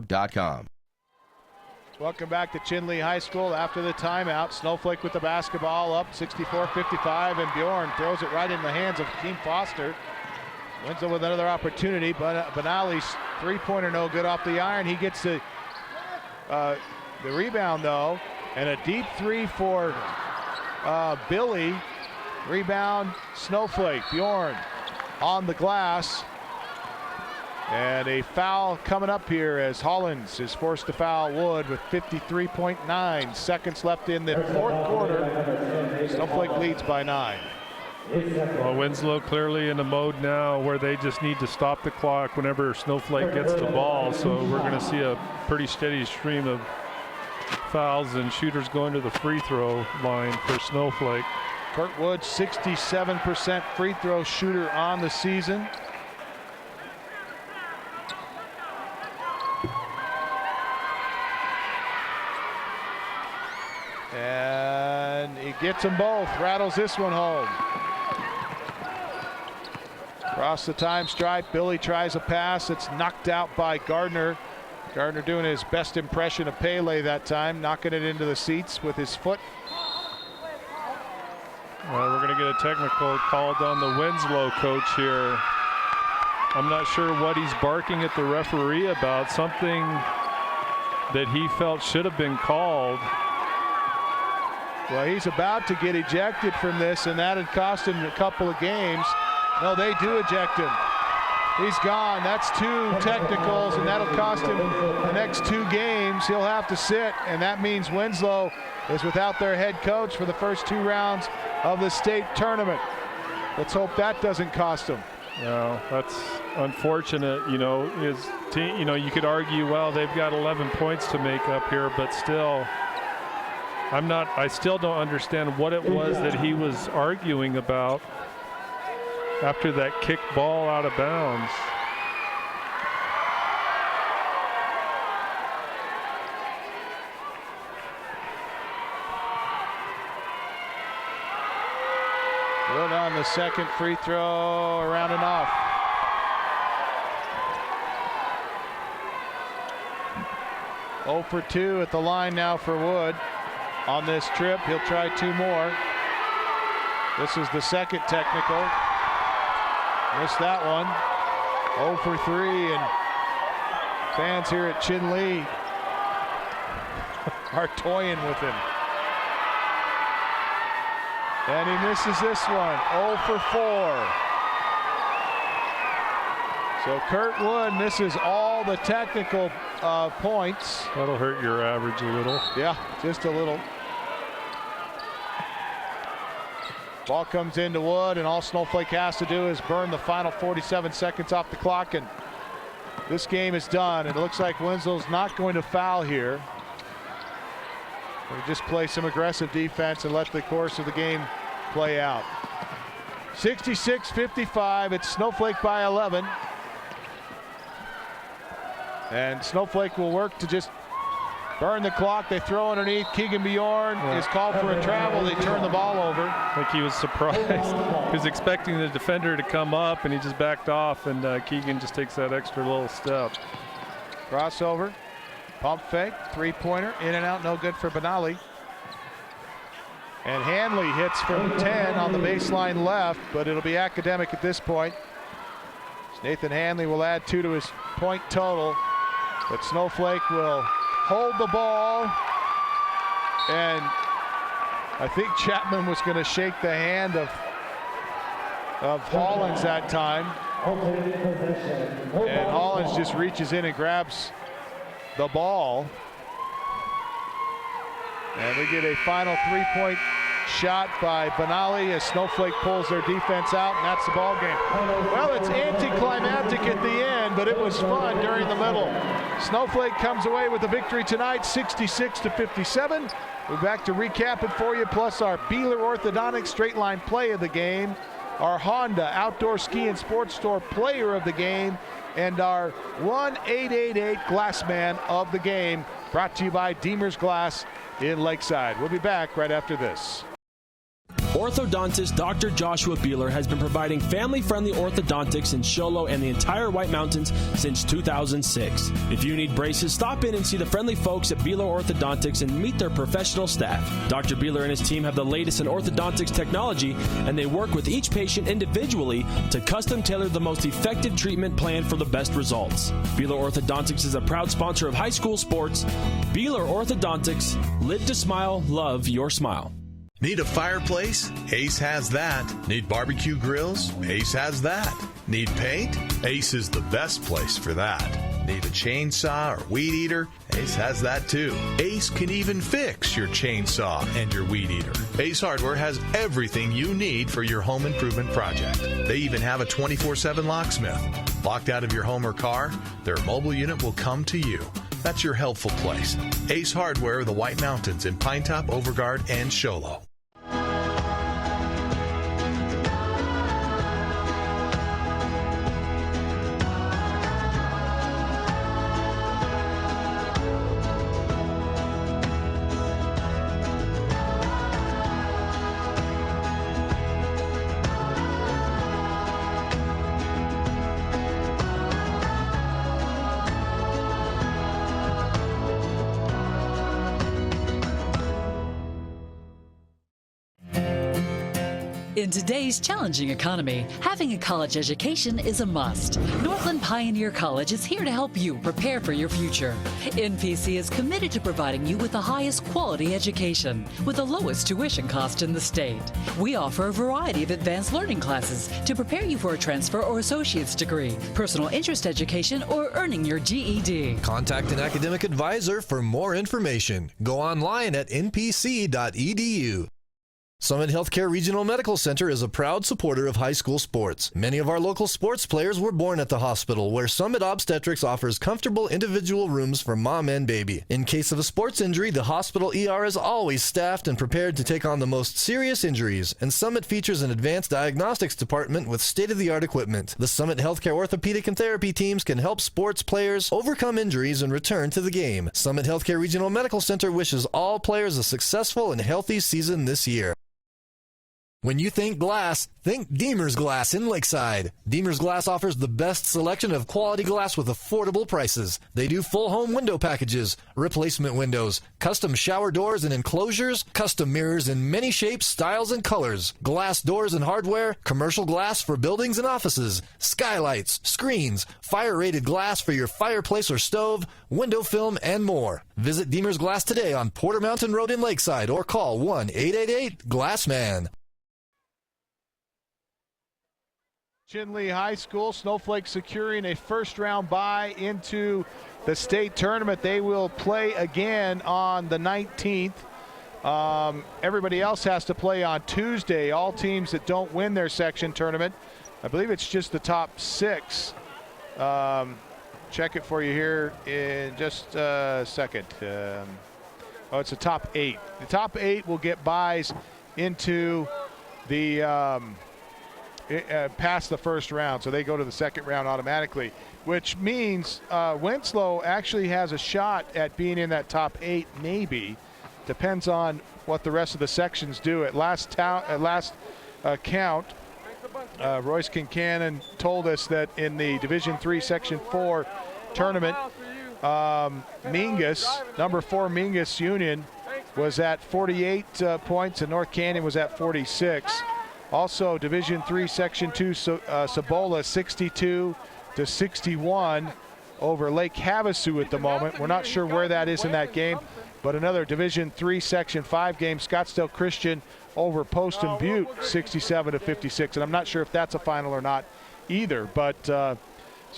Welcome back to Chinle High School after the timeout. Snowflake with the basketball up 64-55, and Bjorn throws it right in the hands of Keem Foster. Winslow with another opportunity, but Benali's three-pointer no good off the iron. He gets the rebound though, and a deep three for Billy. Rebound Snowflake. Bjorn on the glass. And a foul coming up here as Hollins is forced to foul Wood with 53.9 seconds left in the fourth quarter. Snowflake leads by 9. Well, Winslow clearly in a mode now where they just need to stop the clock whenever Snowflake gets the ball. So we're going to see a pretty steady stream of fouls and shooters going to the free throw line for Snowflake. Kurt Wood, 67% free throw shooter on the season. And he gets them both, rattles this one home. Across the time stripe, Billy tries a pass. It's knocked out by Gardner. Gardner doing his best impression of Pele that time, knocking it into the seats with his foot. Well, we're going to get a technical called on the Winslow coach here. I'm not sure what he's barking at the referee about, something that he felt should have been called. Well, he's about to get ejected from this, and that had cost him a couple of games. No, they do eject him. He's gone. That's 2 technicals, and that'll cost him the next 2 games. He'll have to sit, and that means Winslow is without their head coach for the first 2 rounds of the state tournament. Let's hope that doesn't cost him. Well, that's unfortunate. You know, his team, you know, you could argue, well, they've got 11 points to make up here, but still, I still don't understand what it was that he was arguing about after that kick ball out of bounds. Wood on the second free throw, around and off. Oh for 2 at the line now for Wood. On this trip, he'll try 2 more. This is the second technical. Missed that one. 0 for 3, and fans here at Chinle are toying with him. And he misses this one. 0 for 4. So Kurt Wood misses all the technical points. That'll hurt your average a little. Yeah, just a little. Ball comes into Wood, and all Snowflake has to do is burn the final 47 seconds off the clock, and this game is done. It looks like Winslow's not going to foul here. We'll just play some aggressive defense and let the course of the game play out. 66-55, it's Snowflake by 11. And Snowflake will work to just burn the clock. They throw underneath. Keegan Bjorn is called for a travel. They turn the ball over. I think he was surprised. He was expecting the defender to come up, and he just backed off, and Keegan just takes that extra little step. Crossover, pump fake, three-pointer, in and out, no good for Benali. And Hanley hits from 10 on the baseline left, but it'll be academic at this point. Nathan Hanley will add 2 to his point total, but Snowflake will hold the ball, and I think Chapman was going to shake the hand of Hollins that time, and Hollins just reaches in and grabs the ball, and we get a final 3-point shot by Benali as Snowflake pulls their defense out, and that's the ball game. Well, it's anticlimactic at the end, but it was fun during the middle. Snowflake comes away with the victory tonight, 66-57. We're back to recap it for you, plus our Beeler Orthodontics straight line play of the game, our Honda Outdoor Ski and Sports Store player of the game, and our 1-888 Glassman of the game, brought to you by Deemer's Glass in Lakeside. We'll be back right after this. Orthodontist Dr. Joshua Beeler has been providing family-friendly orthodontics in Show Low and the entire White Mountains since 2006. If you need braces, stop in and see the friendly folks at Beeler Orthodontics and meet their professional staff. Dr. Beeler and his team have the latest in orthodontics technology, and they work with each patient individually to custom tailor the most effective treatment plan for the best results. Beeler Orthodontics is a proud sponsor of high school sports. Beeler Orthodontics, live to smile, love your smile. Need a fireplace? Ace has that. Need barbecue grills? Ace has that. Need paint? Ace is the best place for that. Need a chainsaw or weed eater? Ace has that too. Ace can even fix your chainsaw and your weed eater. Ace Hardware has everything you need for your home improvement project. They even have a 24/7 locksmith. Locked out of your home or car, their mobile unit will come to you. That's your helpful place. Ace Hardware of the White Mountains in Pinetop, Overguard, and Show Low. In today's challenging economy, having a college education is a must. Northland Pioneer College is here to help you prepare for your future. NPC is committed to providing you with the highest quality education with the lowest tuition cost in the state. We offer a variety of advanced learning classes to prepare you for a transfer or associate's degree, personal interest education, or earning your GED. Contact an academic advisor for more information. Go online at npc.edu. Summit Healthcare Regional Medical Center is a proud supporter of high school sports. Many of our local sports players were born at the hospital, where Summit Obstetrics offers comfortable individual rooms for mom and baby. In case of a sports injury, the hospital ER is always staffed and prepared to take on the most serious injuries, and Summit features an advanced diagnostics department with state-of-the-art equipment. The Summit Healthcare orthopedic and therapy teams can help sports players overcome injuries and return to the game. Summit Healthcare Regional Medical Center wishes all players a successful and healthy season this year. When you think glass, think Deemer's Glass in Lakeside. Deemer's Glass offers the best selection of quality glass with affordable prices. They do full home window packages, replacement windows, custom shower doors and enclosures, custom mirrors in many shapes, styles, and colors, glass doors and hardware, commercial glass for buildings and offices, skylights, screens, fire-rated glass for your fireplace or stove, window film, and more. Visit Deemer's Glass today on Porter Mountain Road in Lakeside or call 1-888-GLASSMAN. Chinle High School, Snowflake securing a first-round bye into the state tournament. They will play again on the 19th. Everybody else has to play on Tuesday. All teams that don't win their section tournament, I believe it's just the top 6. Check it for you here in just a second. It's the top 8. The top 8 will get byes into the past the first round, so they go to the second round automatically, which means Winslow actually has a shot at being in that top 8, maybe. Depends on what the rest of the sections do. At last count, Royce Kincannon told us that in the Division III Section 4 tournament, Mingus, number 4 Mingus Union, was at 48 points, and North Canyon was at 46. Also, Division III Section 2, Cibola 62-61 over Lake Havasu at the moment. We're not sure where that is in that game, but another Division III Section 5 game, Scottsdale Christian over Poston Butte 67-56, and I'm not sure if that's a final or not either. But so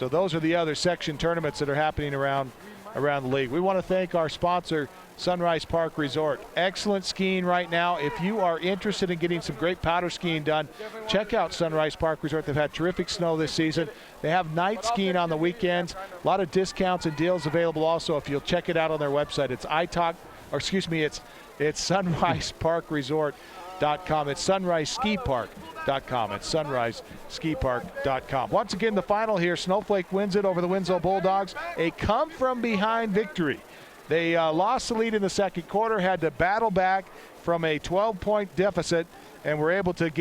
those are the other section tournaments that are happening around the league. We want to thank our sponsor, Sunrise Park Resort. Excellent skiing right now. If you are interested in getting some great powder skiing done, check out Sunrise Park Resort. They've had terrific snow this season. They have night skiing on the weekends. A lot of discounts and deals available also. If you'll check it out on their website, it's it's sunriseparkresort.com. It's sunriseskipark.com. It's sunriseskipark.com. Once again, the final here, Snowflake wins it over the Winslow Bulldogs. A come-from-behind victory. They lost the lead in the second quarter, had to battle back from a 12-point deficit, and were able to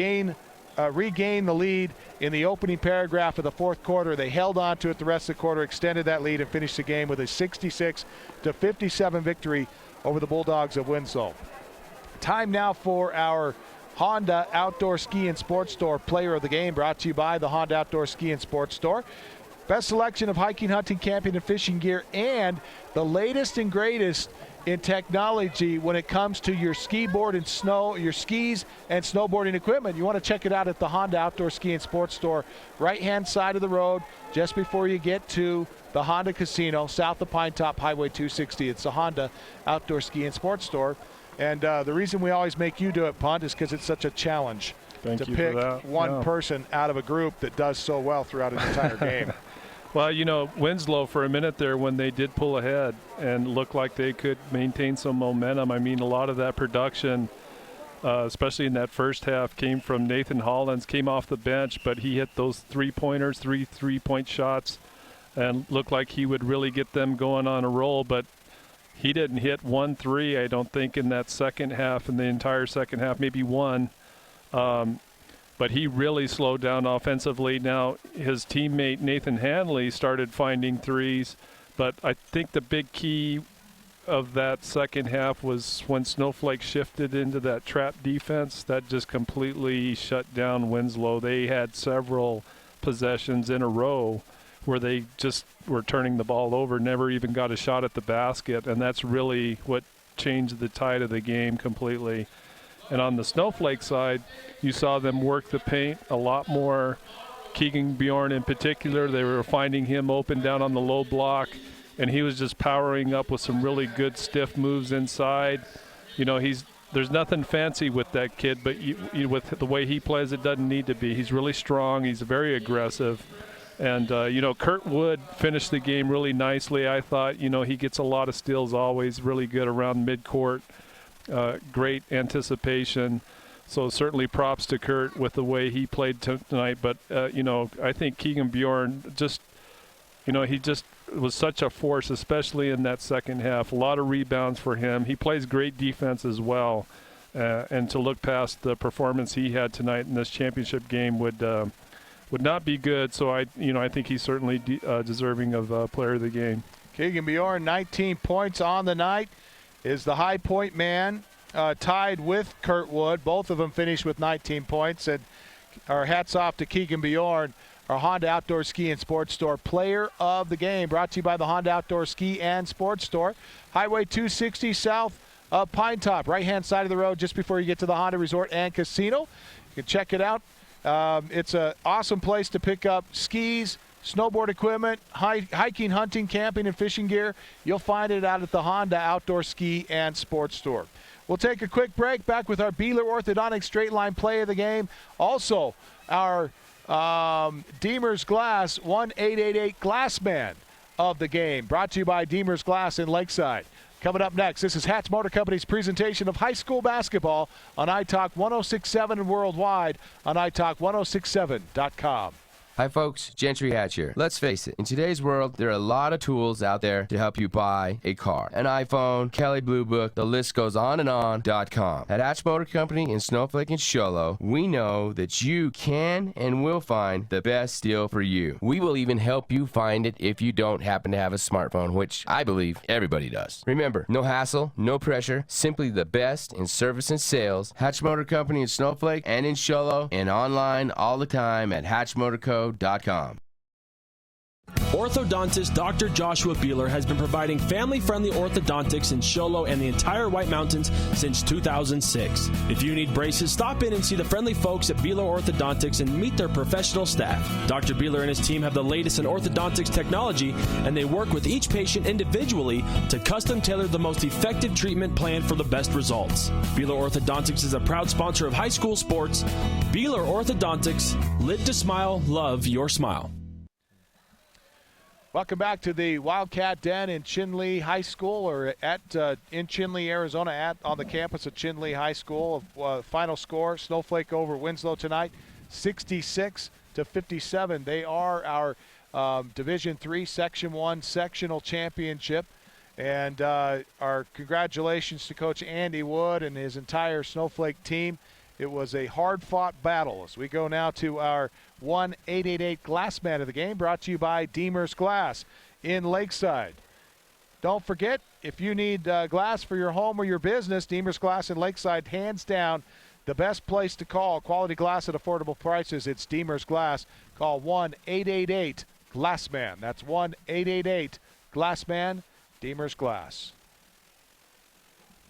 regain the lead in the opening paragraph of the fourth quarter. They held on to it the rest of the quarter, extended that lead, and finished the game with a 66-57 victory over the Bulldogs of Winslow. Time now for our Honda Outdoor Ski and Sports Store Player of the Game, brought to you by the Honda Outdoor Ski and Sports Store. Best selection of hiking, hunting, camping, and fishing gear, and the latest and greatest in technology when it comes to your skiboard and your skis and snowboarding equipment. You want to check it out at the Honda Outdoor Ski and Sports Store, right-hand side of the road, just before you get to the Honda Casino, south of Pine Top Highway 260. It's the Honda Outdoor Ski and Sports Store. And the reason we always make you do it, Punt, is because it's such a challenge to pick one person out of a group that does so well throughout an entire game. Well, you know, Winslow for a minute there when they did pull ahead and looked like they could maintain some momentum. I mean, a lot of that production, especially in that first half, came from Nathan Hollins, came off the bench, but he hit those three-pointers, three-point shots, and looked like he would really get them going on a roll. But he didn't hit 1 3, I don't think, in that second half, in the entire second half, maybe one. But he really slowed down offensively. Now, his teammate Nathan Hanley started finding threes, but I think the big key of that second half was when Snowflake shifted into that trap defense. That just completely shut down Winslow. They had several possessions in a row where they just were turning the ball over, never even got a shot at the basket, and that's really what changed the tide of the game completely. And on the Snowflake side, you saw them work the paint a lot more. Keegan Bjorn in particular, they were finding him open down on the low block, and he was just powering up with some really good stiff moves inside. You know, there's nothing fancy with that kid, but with the way he plays, it doesn't need to be. He's really strong. He's very aggressive. And, you know, Kurt Wood finished the game really nicely. I thought, you know, he gets a lot of steals always, really good around midcourt. Great anticipation. So certainly props to Kurt with the way he played tonight. But, you know, I think Keegan Bjorn just, you know, he just was such a force, especially in that second half. A lot of rebounds for him. He plays great defense as well. And to look past the performance he had tonight in this championship game would not be good. So I think he's certainly deserving of player of the game. Keegan Bjorn, 19 points on the night, is the high point man, tied with Kurt Wood. Both of them finished with 19 points. And our hats off to Keegan Bjorn, our Honda Outdoor Ski and Sports Store Player of the Game, brought to you by the Honda Outdoor Ski and Sports Store. Highway 260 south of Pine Top, right-hand side of the road just before you get to the Honda Resort and Casino. You can check it out. It's an awesome place to pick up skis, snowboard equipment, hiking, hunting, camping, and fishing gear. You'll find it out at the Honda Outdoor Ski and Sports Store. We'll take a quick break, back with our Beeler Orthodontic Straight Line Play of the Game. Also, our Deemer's Glass 1888 Glassman of the Game, brought to you by Deemer's Glass in Lakeside. Coming up next, this is Hatch Motor Company's presentation of high school basketball on iTalk 106.7 and worldwide on iTalk1067.com. Hi folks, Gentry Hatch here. Let's face it, in today's world, there are a lot of tools out there to help you buy a car. An iPhone, Kelley Blue Book, the list goes on and on.com. At Hatch Motor Company in Snowflake and Show Low, we know that you can and will find the best deal for you. We will even help you find it if you don't happen to have a smartphone, which I believe everybody does. Remember, no hassle, no pressure, simply the best in service and sales. Hatch Motor Company in Snowflake and in Show Low, and online all the time at hatchmotorco.com. Orthodontist Dr. Joshua Beeler has been providing family-friendly orthodontics in Show Low and the entire White Mountains since 2006. If you need braces, stop in and see the friendly folks at Beeler Orthodontics and meet their professional staff. Dr. Beeler and his team have the latest in orthodontics technology, and they work with each patient individually to custom tailor the most effective treatment plan for the best results. Beeler Orthodontics is a proud sponsor of high school sports. Beeler Orthodontics, live to smile, love your smile. Welcome back to the Wildcat Den in Chinle High School, or in Chinle, Arizona, on the campus of Chinle High School. Final score: Snowflake over Winslow tonight, 66-57. They are our Division III Section 1 sectional championship. And our congratulations to Coach Andy Wood and his entire Snowflake team. It was a hard-fought battle. As we go now to our 1-888 Glass Man of the game, brought to you by Deemer's Glass in Lakeside. Don't forget, if you need glass for your home or your business, Deemer's Glass in Lakeside, hands down, the best place to call. Quality glass at affordable prices. It's Deemer's Glass. Call 1-888-GLASSMAN. That's 1-888-GLASSMAN. Deemer's Glass.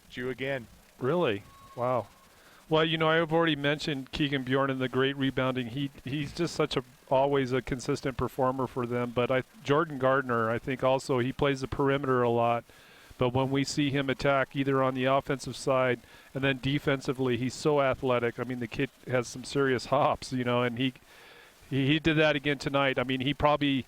It's you again. Really? Wow. Well, you know, I've already mentioned Keegan Bjorn and the great rebounding. He's just always a consistent performer for them. But Jordan Gardner, I think also he plays the perimeter a lot. But when we see him attack either on the offensive side and then defensively, he's so athletic. I mean, the kid has some serious hops, you know, and he did that again tonight. I mean, he probably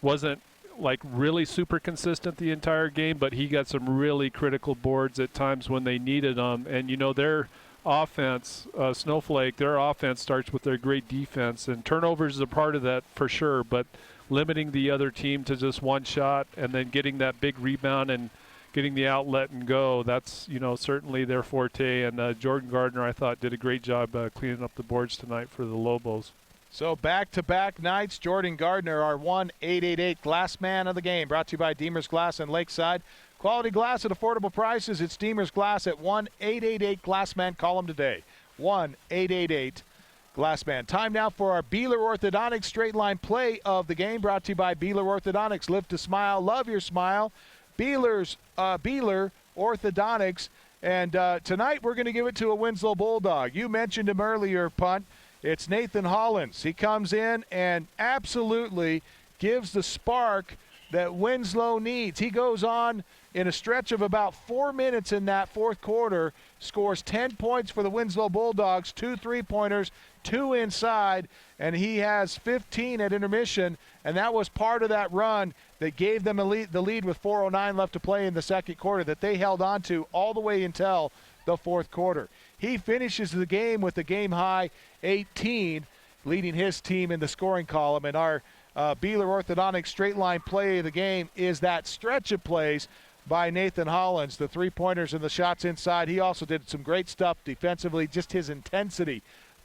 wasn't like really super consistent the entire game, but he got some really critical boards at times when they needed them. And, you know, their offense, Snowflake, their offense starts with their great defense, and turnovers is a part of that for sure, but limiting the other team to just one shot and then getting that big rebound and getting the outlet and go, that's, you know, certainly their forte. And Jordan Gardner, I thought, did a great job cleaning up the boards tonight for the Lobos. So back-to-back nights, Jordan Gardner, our 1-888 Glass Man of the game, brought to you by Deemer's Glass in Lakeside. Quality glass at affordable prices. It's Deemer's Glass at 1-888-GLASSMAN. Call them today, 1-888-GLASSMAN. Time now for our Beeler Orthodontics straight line play of the game, brought to you by Beeler Orthodontics. Live to smile, love your smile. Beeler Orthodontics. And tonight we're going to give it to a Winslow Bulldog. You mentioned him earlier, Punt. It's Nathan Hollins. He comes in and absolutely gives the spark that Winslow needs. He goes on in a stretch of about 4 minutes in that fourth quarter, scores 10 points for the Winslow Bulldogs, 2 3-pointers, 2 inside, and he has 15 at intermission, and that was part of that run that gave them the lead with 4:09 left to play in the second quarter that they held on to all the way until the fourth quarter. He finishes the game with a game-high 18, leading his team in the scoring column, and our Beeler Orthodontics straight line play of the game is that stretch of plays by Nathan Hollins, the three-pointers and the shots inside. He also did some great stuff defensively. Just his intensity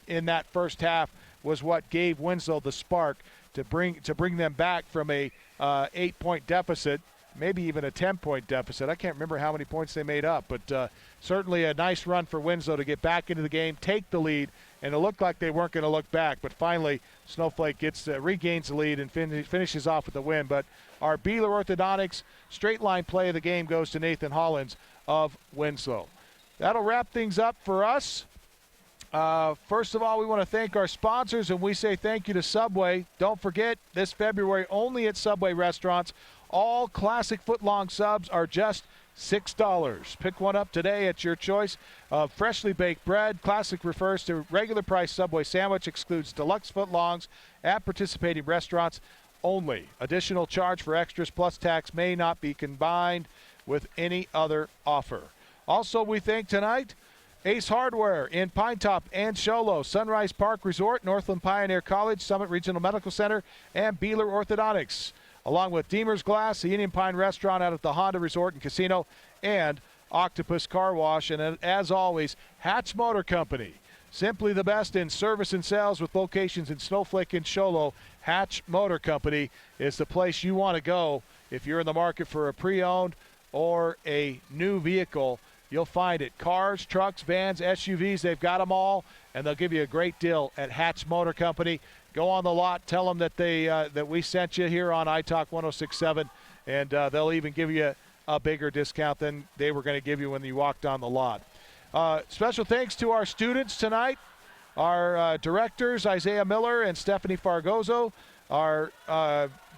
in that first half was what gave Winslow the spark to bring them back from a 8-point deficit, maybe even a 10-point deficit. I can't remember how many points they made up, but certainly a nice run for Winslow to get back into the game, take the lead, and it looked like they weren't going to look back. But finally, Snowflake regains the lead and finishes off with the win. But our Beeler Orthodontics straight line play of the game goes to Nathan Hollins of Winslow. That'll wrap things up for us. First of all, we want to thank our sponsors, and we say thank you to Subway. Don't forget, this February, only at Subway restaurants, all classic footlong subs are just $6. Pick one up today at your choice of freshly baked bread. Classic refers to regular price Subway sandwich, excludes deluxe footlongs at participating restaurants only. Additional charge for extras plus tax may not be combined with any other offer. Also, we thank tonight Ace Hardware in Pine Top and Show Low, Sunrise Park Resort, Northland Pioneer College, Summit Regional Medical Center, and Beeler Orthodontics, along with Deemer's Glass, the Indian Pine Restaurant out at the Honda Resort and Casino, and Octopus Car Wash. And as always, Hatch Motor Company, simply the best in service and sales with locations in Snowflake and Show Low. Hatch Motor Company is the place you want to go if you're in the market for a pre-owned or a new vehicle. you'll find it. Cars, trucks, vans, SUVs, they've got them all, and they'll give you a great deal at Hatch Motor Company. Go on the lot, tell them that that we sent you here on iTalk 106.7, and they'll even give you a bigger discount than they were going to give you when you walked on the lot. Special thanks to our students tonight, our directors, Isaiah Miller and Stephanie Fargozo. Our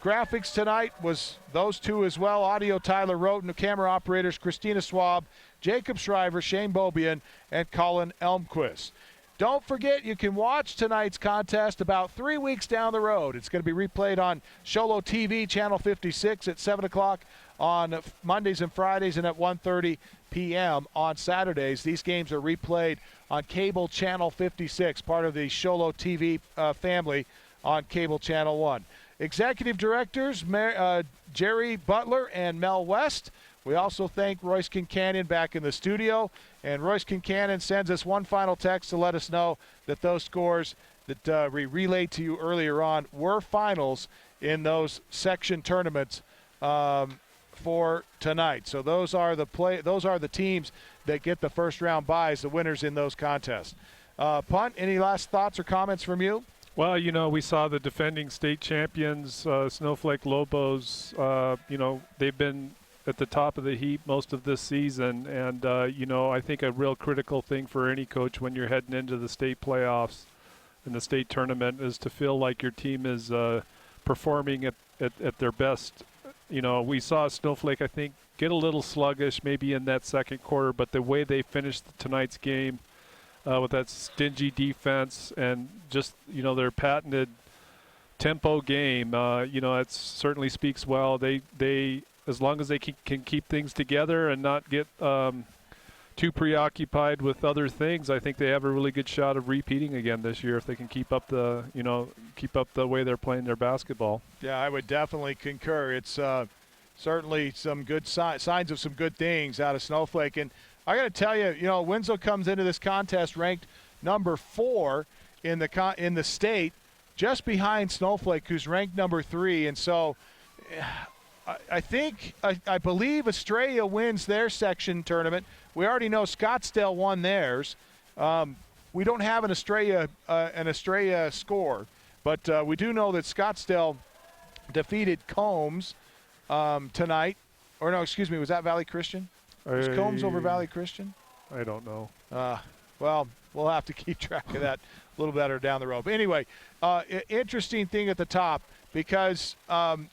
graphics tonight was those two as well. Audio, Tyler Roten. Camera operators, Christina Schwab, Jacob Shriver, Shane Bobian, and Colin Elmquist. Don't forget, you can watch tonight's contest about 3 weeks down the road. It's going to be replayed on Sholo TV, Channel 56 at 7 o'clock on Mondays and Fridays, and at 1:30 p.m. on Saturdays. These games are replayed on Cable Channel 56, part of the Sholo TV family on Cable Channel 1. Executive directors, Jerry Butler and Mel West. We also thank Royce Kincannon back in the studio. And Royce Kincannon sends us one final text to let us know that those scores that we relayed to you earlier on were finals in those section tournaments for tonight. So those are the teams that get the first round byes, the winners in those contests. Punt, any last thoughts or comments from you? Well, we saw the defending state champions, Snowflake Lobos. They've been at the top of the heap most of this season. And, I think a real critical thing for any coach when you're heading into the state playoffs and the state tournament is to feel like your team is performing at their best. We saw Snowflake, I think, get a little sluggish maybe in that second quarter, but the way they finished tonight's game with that stingy defense and just, their patented tempo game, it certainly speaks well. They as long as they can keep things together and not get too preoccupied with other things, I think they have a really good shot of repeating again this year if they can keep up the way they're playing their basketball. Yeah, I would definitely concur. It's certainly some good signs of some good things out of Snowflake. And I got to tell you, Winslow comes into this contest ranked number 4 in the state, just behind Snowflake, who's ranked number 3. And so I believe Estrella wins their section tournament. We already know Scottsdale won theirs. We don't have an Estrella score, but we do know that Scottsdale defeated Combs tonight. Or no, excuse me, was that Valley Christian? Was Combs over Valley Christian? I don't know. Well, we'll have to keep track of that a little better down the road. But anyway, interesting thing at the top, because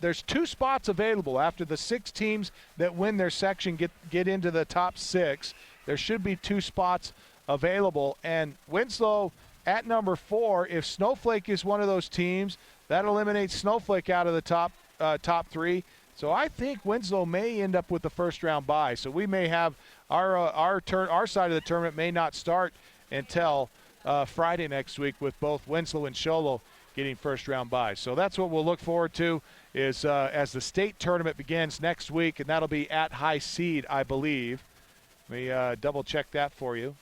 there's 2 spots available after the 6 teams that win their section get into the top 6. There should be 2 spots available. And Winslow at number 4, if Snowflake is one of those teams, that eliminates Snowflake out of the top 3. So I think Winslow may end up with the first round bye. So we may have our side of the tournament may not start until Friday next week, with both Winslow and Sholo getting first round byes. So that's what we'll look forward to is as the state tournament begins next week, and that'll be at High Seed, I believe. Let me double check that for you.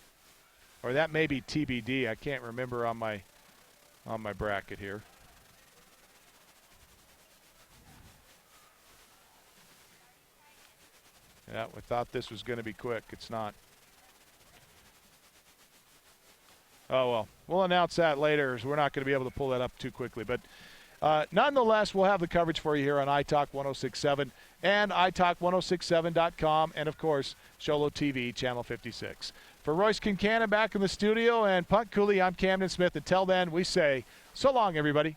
Or that may be TBD. I can't remember on my bracket here. Yeah, we thought this was going to be quick. It's not. Oh, well, we'll announce that later, as we're not going to be able to pull that up too quickly. But nonetheless, we'll have the coverage for you here on iTalk 106.7 and iTalk1067.com, and, of course, Sholo TV, Channel 56. For Royce Kincannon back in the studio and Punt Cooley, I'm Camden Smith. Until then, we say so long, everybody.